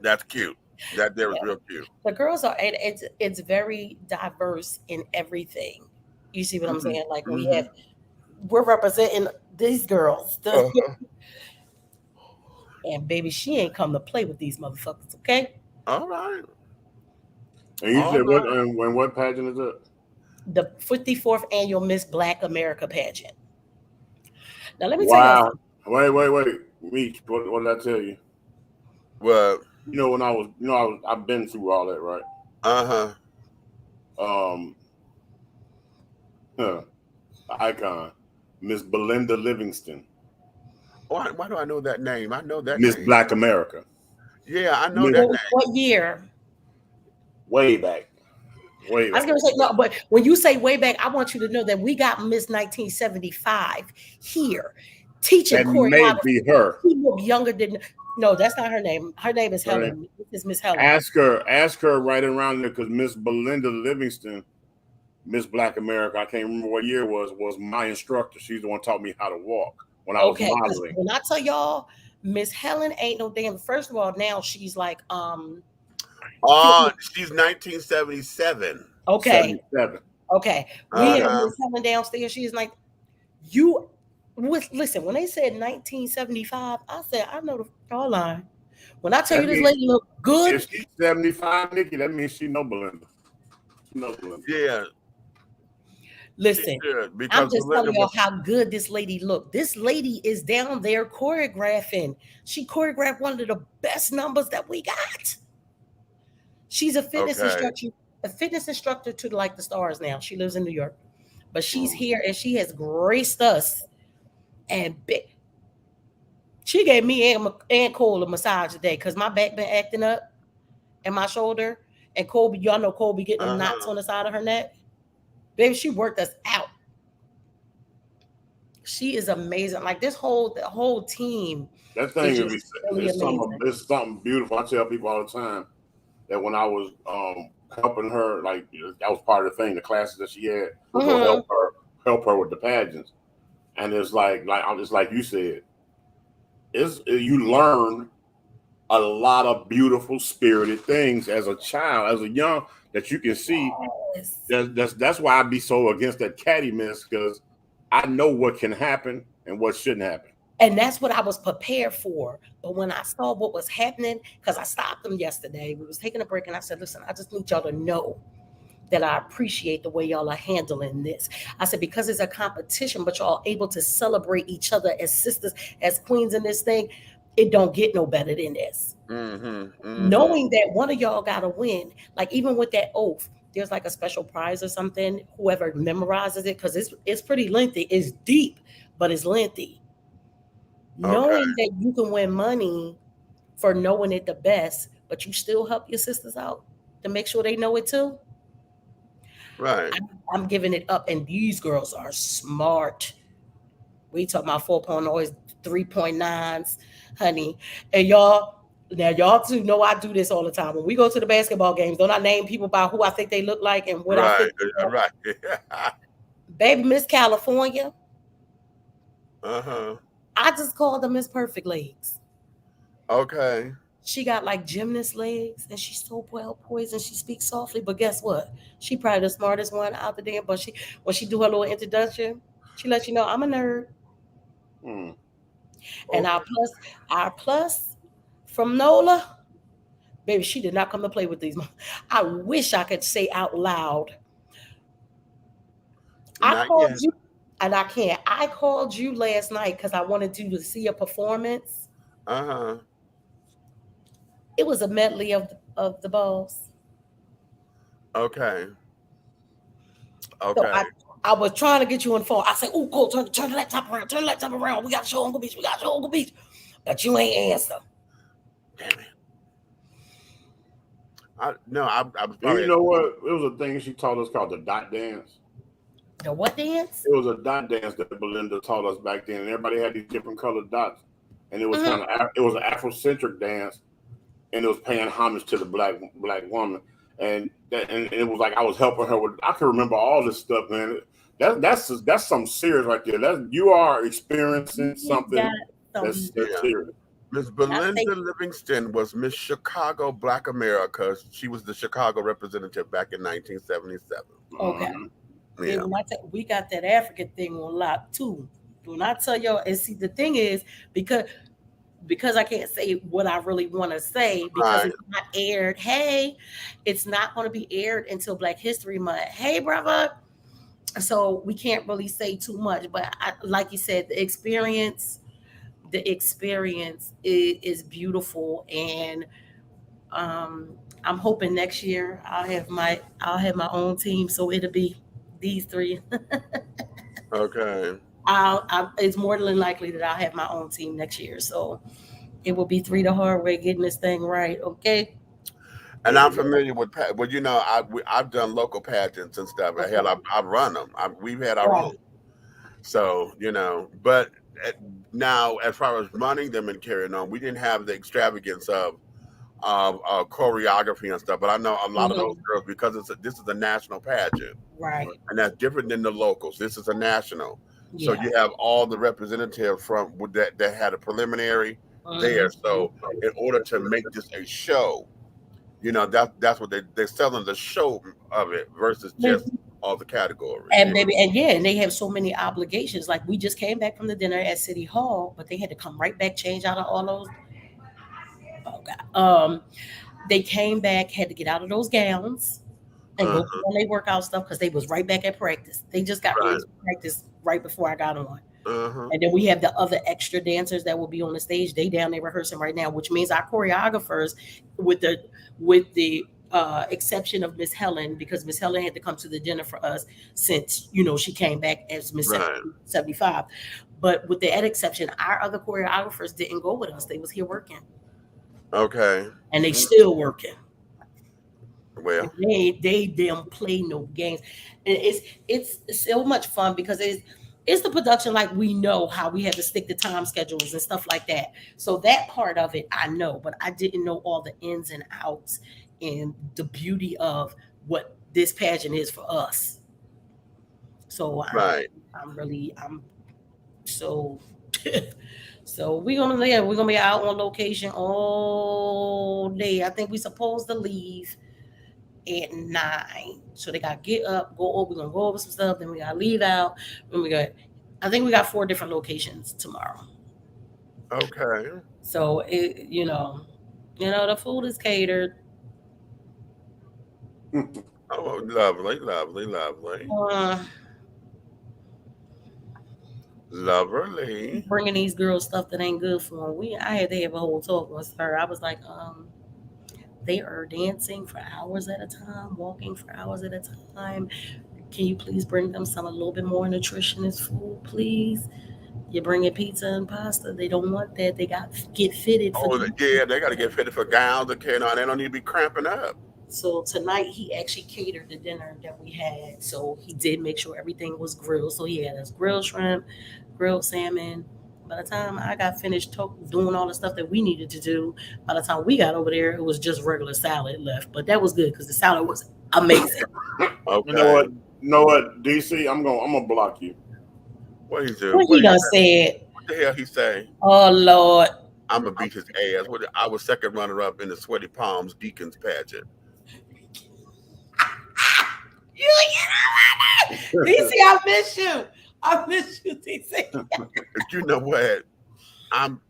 that's cute. That there was real cute. The girls are, it's very diverse in everything. You see what I'm saying? Like we're representing these girls, and baby, she ain't come to play with these motherfuckers. Okay. All right. And you said what pageant is it? The 54th annual Miss Black America pageant. Now let me tell you. Wait. Meech, what did I tell you? Well, I've been through all that, right? The icon, Miss Belinda Livingston. Why do I know that name? I know that Miss name. Black America. Yeah, I know that name. What year? Way back. I was going to say, no, but when you say way back, I want you to know that we got Miss 1975 here teaching choreography. That may be her. She looked younger than. No, that's not her name. Her name is Helen. This is Miss Helen. Ask her right around there, because Miss Belinda Livingston, Miss Black America, I can't remember what year it was my instructor. She's the one taught me how to walk when I was modeling. When I tell y'all, Miss Helen ain't no damn. First of all, now she's like she's 1977. Okay. 77. Okay. We have Miss Helen downstairs. She's like, listen, when they said 1975, I said, I know the call line. When I tell you this lady look good. If she's 75, Nikki, that means she know Belinda. Yeah. Listen, I'm just telling y'all how good this lady looked. This lady is down there choreographing. She choreographed one of the best numbers that we got. She's a fitness instructor to like the stars now. She lives in New York, but she's here and she has graced us. And she gave me and Cole a massage today because my back been acting up and my shoulder. And Colby, y'all know Colby getting them knots on the side of her neck. Baby, she worked us out. She is amazing. Like the whole team. That thing is something beautiful. I tell people all the time that when I was helping her, like that was part of the thing, the classes that she had will help her with the pageants. And it's like you said, you learn a lot of beautiful, spirited things as a child, as a young, that you can see. Yes. That's why I be so against that catty mess, because I know what can happen and what shouldn't happen. And that's what I was prepared for. But when I saw what was happening, because I stopped them yesterday, we was taking a break, and I said, listen, I just need y'all to know that I appreciate the way y'all are handling this. I said, because it's a competition, but y'all able to celebrate each other as sisters, as queens in this thing, it don't get no better than this. Knowing that one of y'all got to win, like even with that oath, there's like a special prize or something, whoever memorizes it, because it's pretty lengthy. It's deep, but it's lengthy. Knowing that you can win money for knowing it the best, but you still help your sisters out to make sure they know it too. Right. I'm giving it up, and these girls are smart. We talk about 4.0s, 3.9s, honey. And y'all too know I do this all the time. When we go to the basketball games, don't I name people by who I think they look like and what I Right. think? Right. Baby Miss California, Uh-huh. I just called her Miss Perfect Legs. Okay. She got like gymnast legs, and she's so well poised, and she speaks softly. But guess what? She probably the smartest one out there. But when she do her little introduction, she lets you know I'm a nerd. And our plus from Nola, baby, she did not come to play with these. I wish I could say out loud. I Not called yet. you, and I can't. I called you last night because I wanted you to see a performance. Uh-huh. It was a medley of the balls. Okay. So Okay. I was trying to get you informed. I said, "Oh, go turn the laptop around. Turn the laptop around. We got to show Uncle Beach. We got to show Uncle Beach." But you ain't answer. Damn it. I was And probably you know what? It was a thing she taught us called the dot dance. The what dance? It was a dot dance that Belinda taught us back then, and everybody had these different colored dots, and it was kind of it was an Afrocentric dance, and it was paying homage to the black woman, and it was like I was helping her with. I can remember all this stuff, man. That's something serious right there. You are experiencing something that's Yeah. serious. Miss Belinda Livingston was Miss Chicago Black America. She was the Chicago representative back in 1977. Okay. Yeah. We got that African thing on lock too. When I tell y'all, and see, the thing is, because I can't say what I really want to say because it's not aired. Hey, it's not going to be aired until Black History Month. Hey, brother. So we can't really say too much. But like you said, the experience is beautiful, and I'm hoping next year I'll have my own team. So it'll be these three. Okay. It's more than likely that I'll have my own team next year. So it will be three the hard way getting this thing right. Okay. And I'm familiar with, well, I've done local pageants and stuff. Okay. Hell, I've run them. We've had our Right. own. So, but now as far as running them and carrying on, we didn't have the extravagance of choreography and stuff. But I know a lot of those girls, because this is a national pageant. Right. And that's different than the locals. This is a national. Yeah. So you have all the representatives from that had a preliminary there. So in order to make this a show, that's what they're selling, the show of it versus just all the categories. And baby, and they have so many obligations. Like we just came back from the dinner at City Hall, but they had to come right back, change out of all those. Oh God. They came back, had to get out of those gowns and go put on their workout stuff because they was right back at practice. They just got ready to practice right before I got on. And then we have the other extra dancers that will be on the stage. They down there rehearsing right now, which means our choreographers, with the exception of Miss Helen, because Miss Helen had to come to the dinner for us since she came back as Miss 75. But with that exception, our other choreographers didn't go with us. They was here working. Okay. And they still working. Well, they don't play no games. And it's so much fun because it's the production, like we know how we had to stick to time schedules and stuff like that. So that part of it I know, but I didn't know all the ins and outs and the beauty of what this pageant is for us. So I'm so So we're gonna be out on location all day. I think we supposed to leave at 9. So they gotta get up, go over, we're gonna go over some stuff, then we gotta leave out. Then I think we got 4 different locations tomorrow. Okay. So the food is catered. Oh, lovely, lovely, lovely, Uh, lovely. bringing these girls stuff that ain't good for them. I had to have a whole talk with her. I was like, they are dancing for hours at a time, walking for hours at a time. Can you please bring them some a little bit more nutritionist food, please? You're bringing pizza and pasta. They don't want that. They got get fitted for. Oh, yeah, they got to get fitted for gowns. Okay, no, they don't need to be cramping up. So tonight he actually catered the dinner that we had. So he did make sure everything was grilled. So he had us grilled shrimp, grilled salmon. By the time I got finished doing all the stuff that we needed to do, by the time we got over there, it was just regular salad left. But that was good because the salad was amazing. Okay. You know what, DC? I'm gonna block you. What he do? What he done said? What the hell he say? Oh Lord! I'm gonna beat his ass. I was second runner up in the Sweaty Palms Deacons pageant. DC, I miss you. I miss you, DC. But you know what? I'm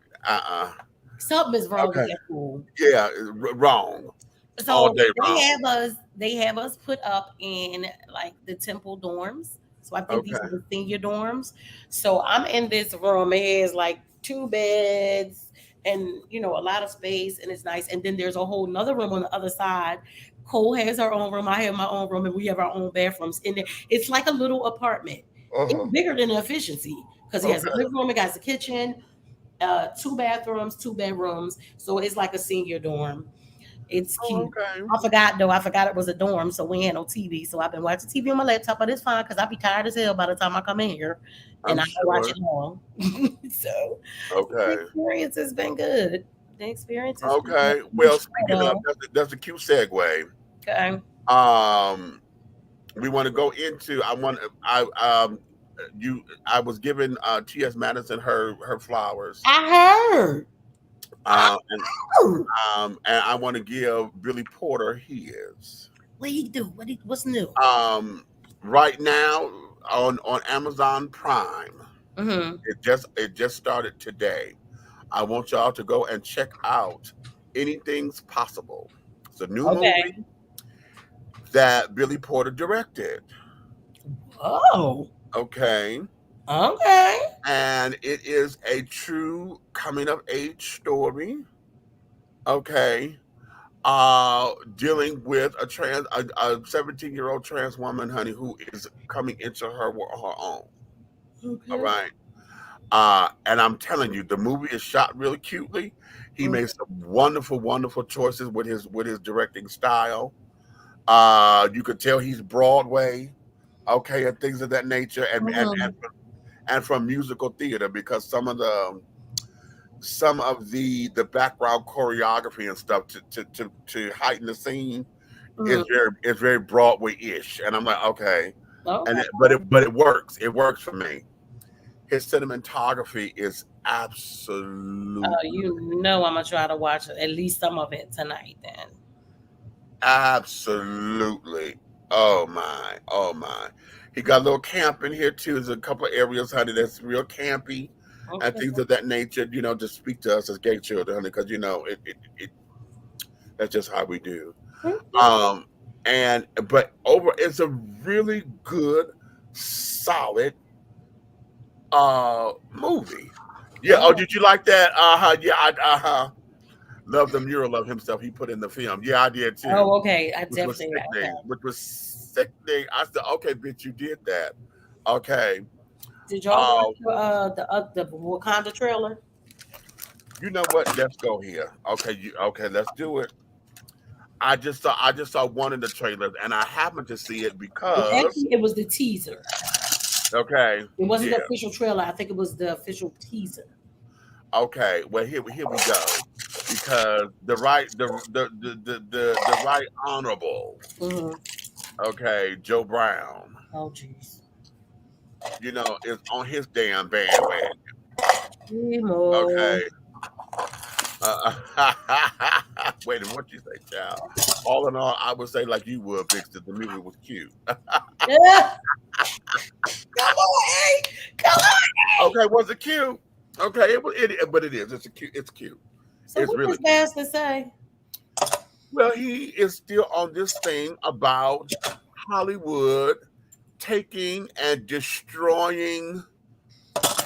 Something is wrong Okay. with that fool. yeah, wrong. So All day wrong. they have us put up in like the temple dorms. So I think these Okay. are the senior dorms. So I'm in this room. It has like 2 beds and a lot of space, and it's nice. And then there's a whole nother room on the other side. Cole has her own room. I have my own room, and we have our own bathrooms in there. It's like a little apartment. It's bigger than the efficiency because it has a Okay. living room, it has a kitchen, 2 bathrooms, 2 bedrooms. So it's like a senior dorm. It's cute. Okay. I forgot it was a dorm, so we ain't no TV. So I've been watching TV on my laptop, but it's fine because I'll be tired as hell by the time I come in here, and I'm I can watch sure. it long. So the Okay. experience has been good. The experience is Okay. good. Well, speaking of, that's a cute segue. Okay. We want to go into. I was giving T.S. Madison her flowers. I heard. And I want to give Billy Porter his. What he do? What's new? Right now on Amazon Prime. Mm-hmm. It just started today. I want y'all to go and check out Anything's Possible. It's a new movie that Billy Porter directed. Oh. Okay. Okay. And it is a true coming of age story. Okay. Dealing with a 17-year-old trans woman, honey, who is coming into her own. Okay. All right. And I'm telling you, the movie is shot really cutely. He made some wonderful, wonderful choices with his directing style. You could tell he's Broadway, okay, and things of that nature, and from musical theater, because some of the background choreography and stuff to heighten the scene is very Broadway-ish, and I'm like, okay, but it works. It works for me. His cinematography is absolutely. I'm gonna try to watch at least some of it tonight. Then. Absolutely. Oh my. He got a little camp in here too. There's a couple of areas, honey, that's real campy and things of that nature. To speak to us as gay children, honey, because it that's just how we do. But it's a really good, solid movie. Yeah. Oh, did you like that? Yeah. I love the mural of himself he put in the film. Yeah, I did too. Oh, okay. I definitely. Which was sickening. I said, okay, bitch, you did that. Okay. Did y'all watch the Wakanda trailer? You know what? Let's go here. Okay, let's do it. I just saw one of the trailers, and I happened to see it because actually, it was the teaser. Okay. It wasn't the official trailer. I think it was the official teaser. Okay. Well, here we go. Because the right honorable, okay, Joe Brown. Oh, jeez. Is on his damn bandwagon. Okay. Wait a minute, what you say, child? All in all, I would say like you would, Bix, that the movie was cute. Yeah. Come on, hey. Come on. Okay, was it cute? Okay, but it is. It's cute. It's cute. So It's what really this cute. bastard say? Well, he is still on this thing about Hollywood taking and destroying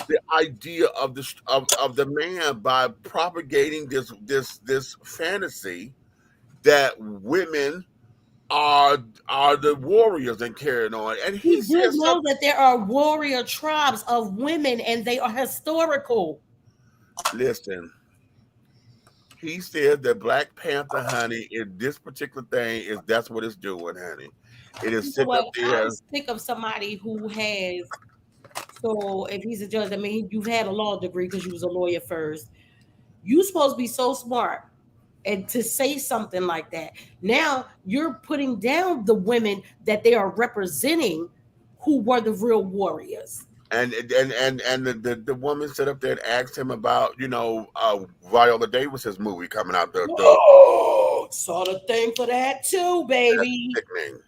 the idea of the man by propagating this fantasy that women are the warriors and carrying on. And he We do says know something. that there are warrior tribes of women and they are historical. Listen, he said that Black Panther, honey, in this particular thing that's what it's doing, honey. It is You know sitting up what? there. I'm sick of somebody who has. So if he's a judge, I mean, you've had a law degree because you was a lawyer first. You supposed to be so smart and to say something like that. Now you're putting down the women that they are representing who were the real warriors. And the woman stood up there and asked him about, Viola Davis's movie coming out. Oh, saw the thing for that too, baby. Sickening.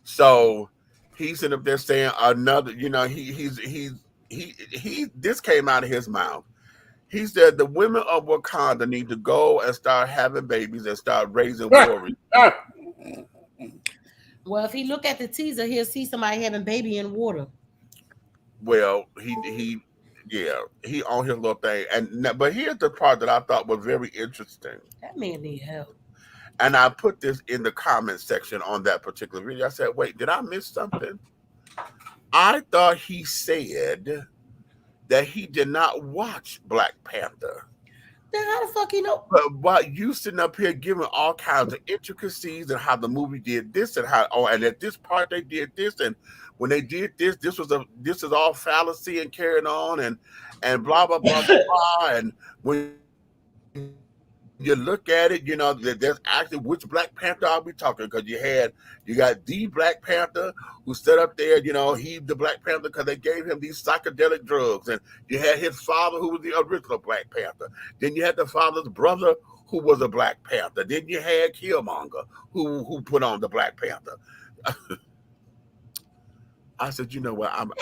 So he's sitting up there saying another, he this came out of his mouth. He said the women of Wakanda need to go and start having babies and start raising warriors. Well, if he look at the teaser, he'll see somebody having baby in water. Well, he on his little thing, but here's the part that I thought was very interesting, That man need help. and I put this in the comment section on that particular video. I said, "Wait, did I miss something?" I thought he said that he did not watch Black Panther. Then how the fuck he know? But while you sitting up here giving all kinds of intricacies and how the movie did this and and at this part they did this, and when they did this is all fallacy and carrying on and blah blah blah blah blah. And when you look at it, there's actually which Black Panther are we talking? Because you got the Black Panther who stood up there, he's the Black Panther because they gave him these psychedelic drugs, and you had his father who was the original Black Panther. Then you had the father's brother who was a Black Panther. Then you had Killmonger who put on the Black Panther. I said, you know what? I don't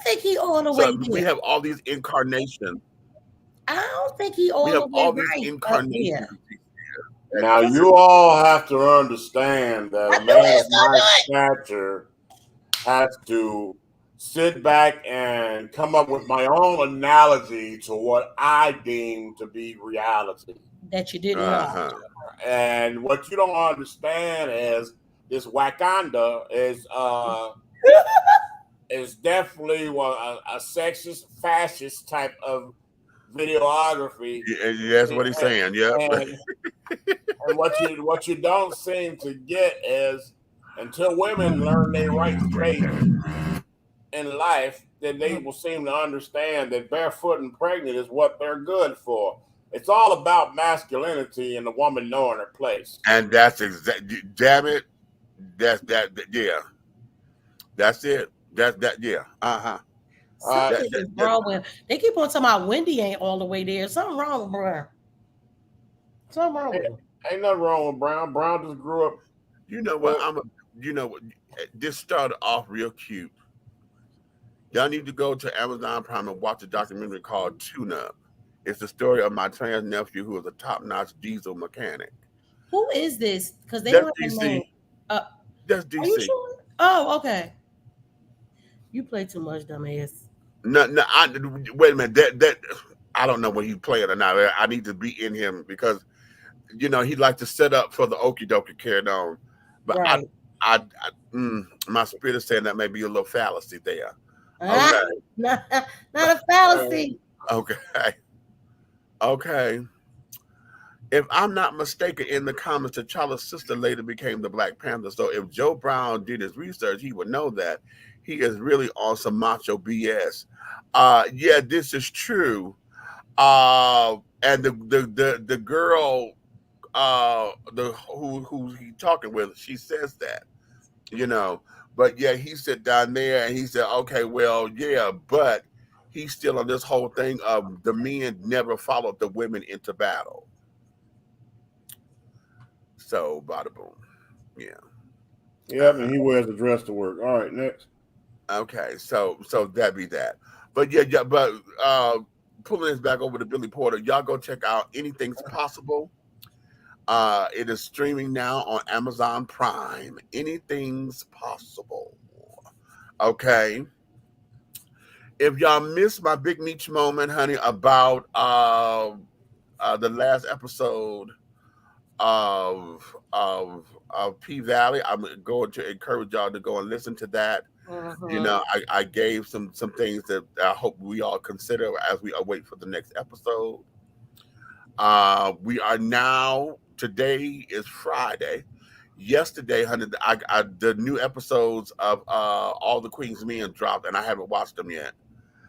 think he all the way there. We have all these incarnations. I don't think he all We the have way all right. these incarnations. Now you all have to understand that a man of my stature has to sit back and come up with my own analogy to what I deem to be reality. That you didn't know. And what you don't understand is this Wakanda is definitely a sexist, fascist type of videography. Yeah, that's what he's saying. Yeah. And what you don't seem to get is until women learn their right space in life, then they will seem to understand that barefoot and pregnant is what they're good for. It's all about masculinity and the woman knowing her place. And that's damn it. That's that. Yeah. That's it. Yeah. Something is wrong with. They keep on talking about Wendy ain't all the way there. Something wrong with Brown. Something wrong with him. Ain't nothing wrong with Brown. Brown just grew up. You know what? This started off real cute. Y'all need to go to Amazon Prime and watch a documentary called Tune Up. It's the story of my trans nephew who was a top-notch diesel mechanic. Who is this? Because they That's don't have a DC. name. That's DC. Are you sure? Oh, okay. You play too much, dumbass. No, wait a minute. That I don't know when he played or not. I need to be in him because he likes to set up for the okie dokie carried on. But right. My spirit is saying that may be a little fallacy there. Okay. Not a fallacy. Okay. If I'm not mistaken, in the comments, T'Challa's sister later became the Black Panther. So if Joe Brown did his research, he would know that he is really on some macho BS. Yeah, this is true. And the girl, who he talking with, she says that, But yeah, he sat down there and he said, okay, well, yeah, but he's still on this whole thing of the men never followed the women into battle. So, bada boom. Yeah. Yep, and he wears a dress to work. All right, next. Okay, so that'd be that. But yeah, but pulling this back over to Billy Porter, y'all go check out Anything's Possible. It is streaming now on Amazon Prime. Anything's Possible. Okay. If y'all missed my Big Meech moment, honey, about the last episode of P Valley, I'm going to encourage y'all to go and listen to that. You know, I gave some things that I hope we all consider as we await for the next episode. We are now, today is Friday. Yesterday, honey, the new episodes of All the Queen's Men dropped, and I haven't watched them yet.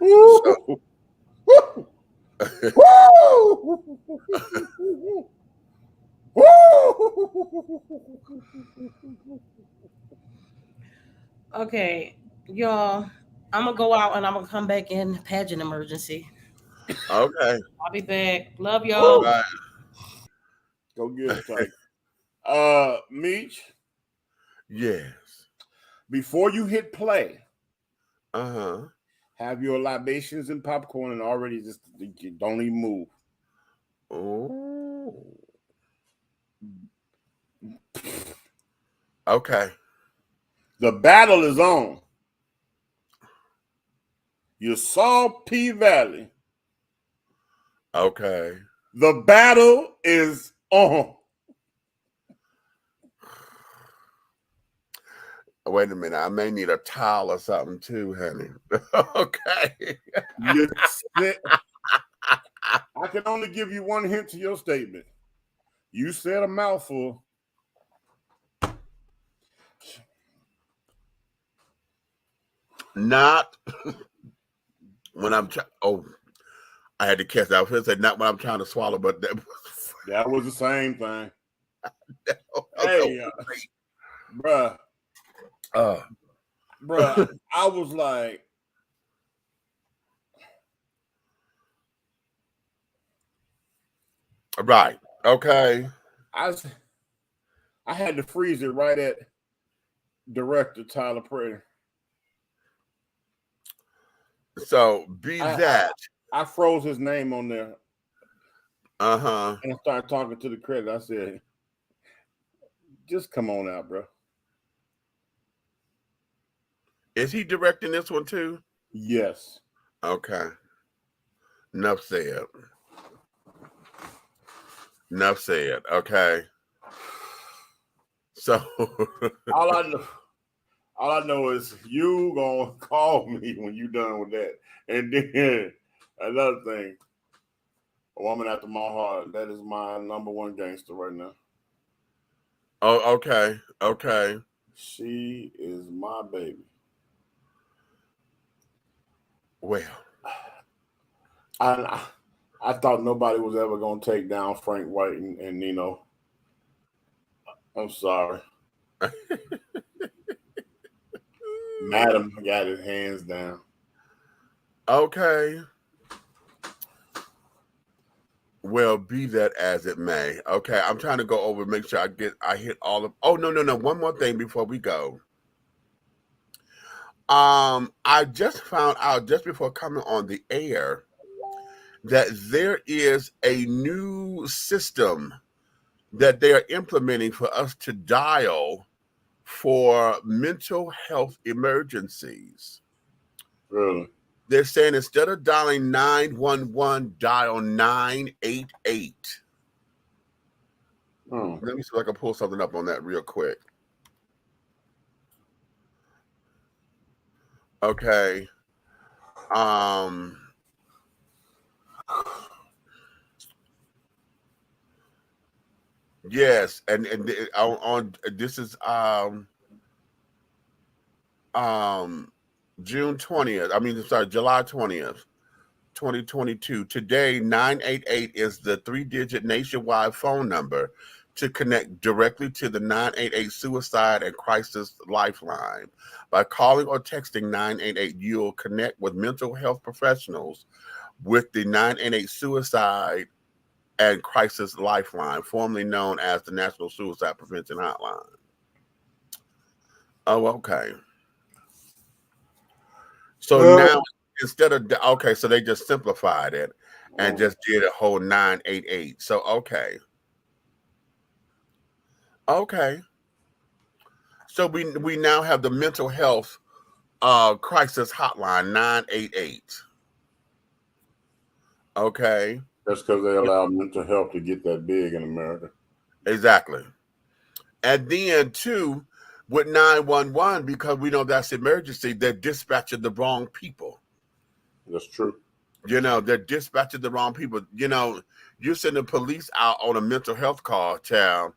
So, Okay, y'all, I'm gonna go out and I'm gonna come back in pageant emergency. okay. I'll be back. Love y'all. Right. Go get it, Tyke. Meech, Yes. before you hit play, Uh-huh. have your libations and popcorn and already just don't even move. Oh. Okay. The battle is on. You saw P Valley. Okay. The battle is on. Wait a minute. I may need a towel or something too, honey. Okay. You said, I can only give you one hint to your statement. You said a mouthful. Not when I'm trying. Oh, I had to catch that. I was going to say not when I'm trying to swallow, but that was, That was the same thing. oh, Hey, bruh. uh, Bruh, I was like, right. Okay. I had to freeze it right at director Tyler Prater. So be that. I froze his name on there. Uh-huh. And I started talking to the credit. I said, just come on out, bro. Is he directing this one too? Yes. Okay. Enough said. Enough said. Okay. So all I know is you gonna call me when you done with that. And then another thing, a woman after my heart, that is my number one gangster right now. oh, okay. Okay. She is my baby. Well. I thought nobody was ever gonna take down Frank White and Nino. I'm sorry. Madam got his hands down. Okay. Well, be that as it may. Okay, I'm trying to go over, make sure I hit all of. Oh no. One more thing before we go. I just found out just before coming on the air that there is a new system that they are implementing for us to dial for mental health emergencies. Really? They're saying instead of dialing 911, dial 988. Let me see if I can pull something up on that real quick. Okay. Yes, and on this is June 20th. I mean, sorry, July 20th, 2022. Today, 988 is the 3-digit nationwide phone number to connect directly to the 988 Suicide and Crisis Lifeline. By calling or texting 988, you'll connect with mental health professionals with the 988 Suicide and Crisis Lifeline, formerly known as the National Suicide Prevention Hotline. Oh, okay. So now instead of, okay, so they just simplified it and just did a whole 988. So, okay. Okay. So we now have the mental health crisis hotline 988. Okay. That's because they allow mental health to get that big in America. Exactly. And then too, with 911, because we know that's emergency, they're dispatching the wrong people. That's true. You know, they're dispatching the wrong people. You know, you're sending police out on a mental health call, child,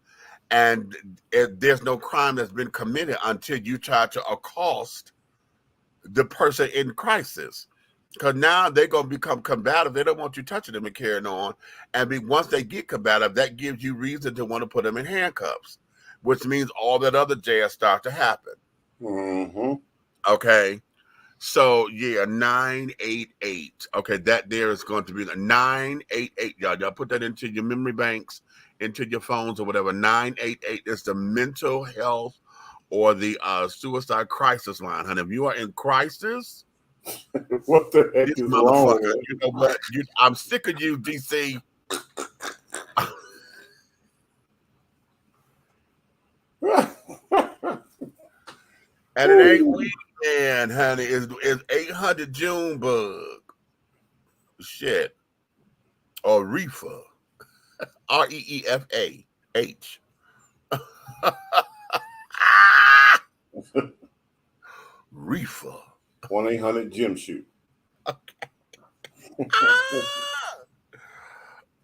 and there's no crime that's been committed until you try to accost the person in crisis. Because now they're going to become combative. They don't want you touching them and carrying on. And once they get combative, that gives you reason to want to put them in handcuffs, which means all that other jazz starts to happen. Mm-hmm. Okay. So, yeah, 988. Okay, that there is going to be the 988. Y'all put that into your memory banks, into your phones or whatever. 988 is the mental health or the suicide crisis line. Honey, if you are in crisis, what the heck is wrong? You know what? I'm sick of you, DC. And it ain't weed, man, honey. It's 800 June bug. Shit. Or reefer. REEFAH. Reefer. 1-800-Gym Shoot.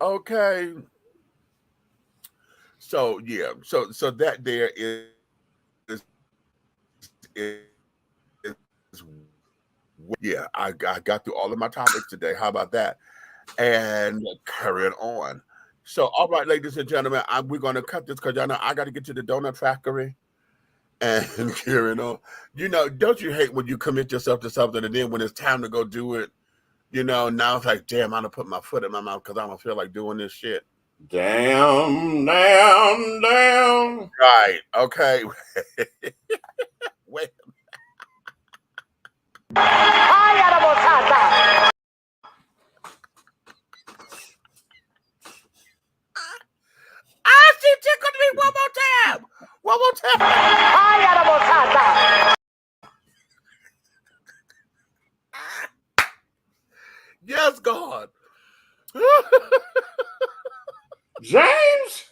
Okay. So yeah, so that there is yeah. I got through all of my topics today. How about that? And carrying on. So all right, ladies and gentlemen, we're gonna cut this because y'all know I got to get to the donut factory. And carrying on. You know, don't you hate when you commit yourself to something and then when it's time to go do it, you know, now it's like, damn, I'm gonna put my foot in my mouth because I don't feel like doing this shit. Damn, damn, damn. Right. Okay. Wait. She tickled me one more time. One more time. Yes, God. James?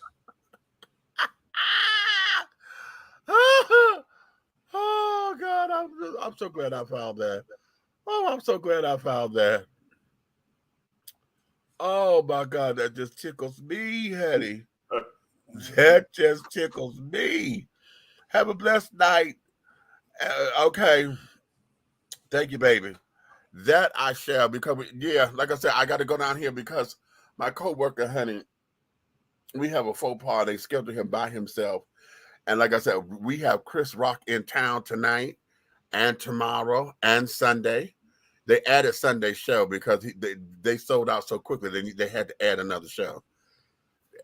Oh, God. I'm so glad I found that. Oh, I'm so glad I found that. Oh, my God. That just tickles me, Hetty. That just tickles me. Have a blessed night. Okay. Thank you, baby. That I shall, because yeah, like I said, I got to go down here because my co-worker, honey, we have a faux pas. They scheduled him by himself. And like I said, we have Chris Rock in town tonight and tomorrow and Sunday. They added Sunday's show because they sold out so quickly. They had to add another show.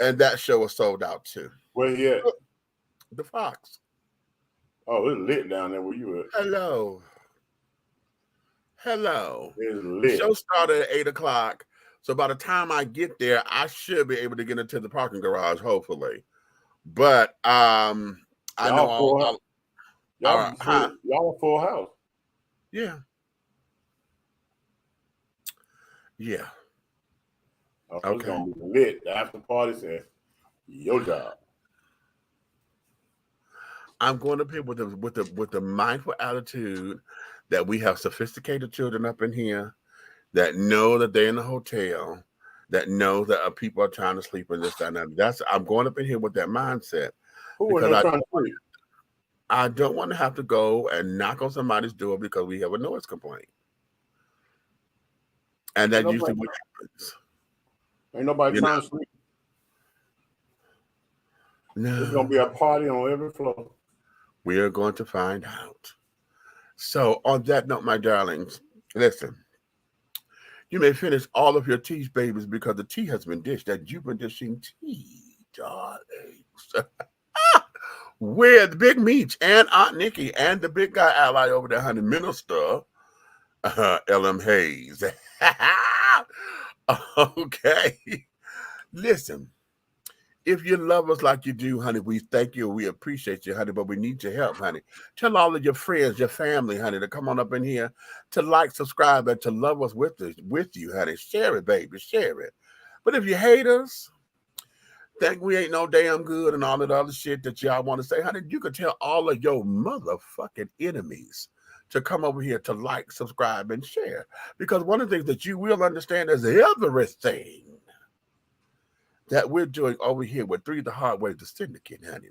And that show was sold out too. Where he at? The Fox. Oh, it's lit down there where you at. Hello. Hello. It's lit. The show started at 8 o'clock. So by the time I get there, I should be able to get into the parking garage, hopefully. But I know y'all a full house. Yeah. Yeah. Okay. It's Okay. gonna be lit. The after party said, your job. I'm going up here with the mindful attitude that we have sophisticated children up in here that know that they're in the hotel, that know that people are trying to sleep in this and that. I'm going up in here with that mindset. Who are they trying to sleep? I don't want to have to go and knock on somebody's door because we have a noise complaint. And that usually what happens. Ain't nobody trying to sleep. It's gonna be No, a party on every floor. we are going to find out. So, on that note, my darlings, listen, you may finish all of your tea, babies, because the tea has been dished, that you've been dishing tea, darlings. With Big Meech and Aunt Nikki and the big guy ally over there, honey, Minister L.M. Hayes. Okay. Listen, if you love us like you do, honey, we thank you. We appreciate you, honey, but we need your help, honey. Tell all of your friends, your family, honey, to come on up in here to like, subscribe, and to love us with you, honey. Share it, baby. Share it. But if you hate us, think we ain't no damn good and all of the other shit that y'all want to say, honey, you can tell all of your motherfucking enemies to come over here to like, subscribe, and share. Because one of the things that you will understand is everything that we're doing over here with Three the Hard Way, the syndicate, honey.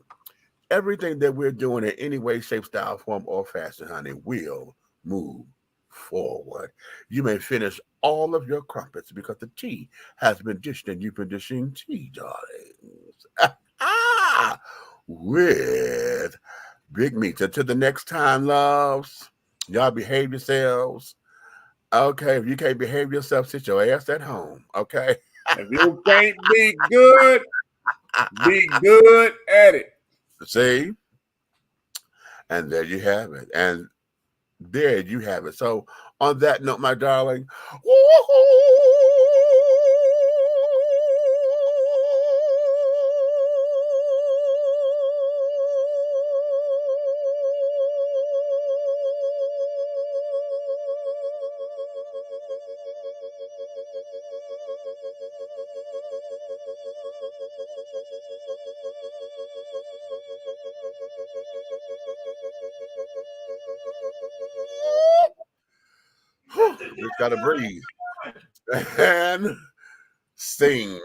Everything that we're doing in any way, shape, style, form, or fashion, honey, will move forward. You may finish all of your crumpets because the tea has been dished and you've been dishing tea, darlings. With Big Meat. Until the next time, loves, y'all behave yourselves. Okay, if you can't behave yourself, sit your ass at home. Okay. If you can't be good, be good at it. See? And there you have it. And there you have it. So on that note, my darling, just gotta breathe and sing.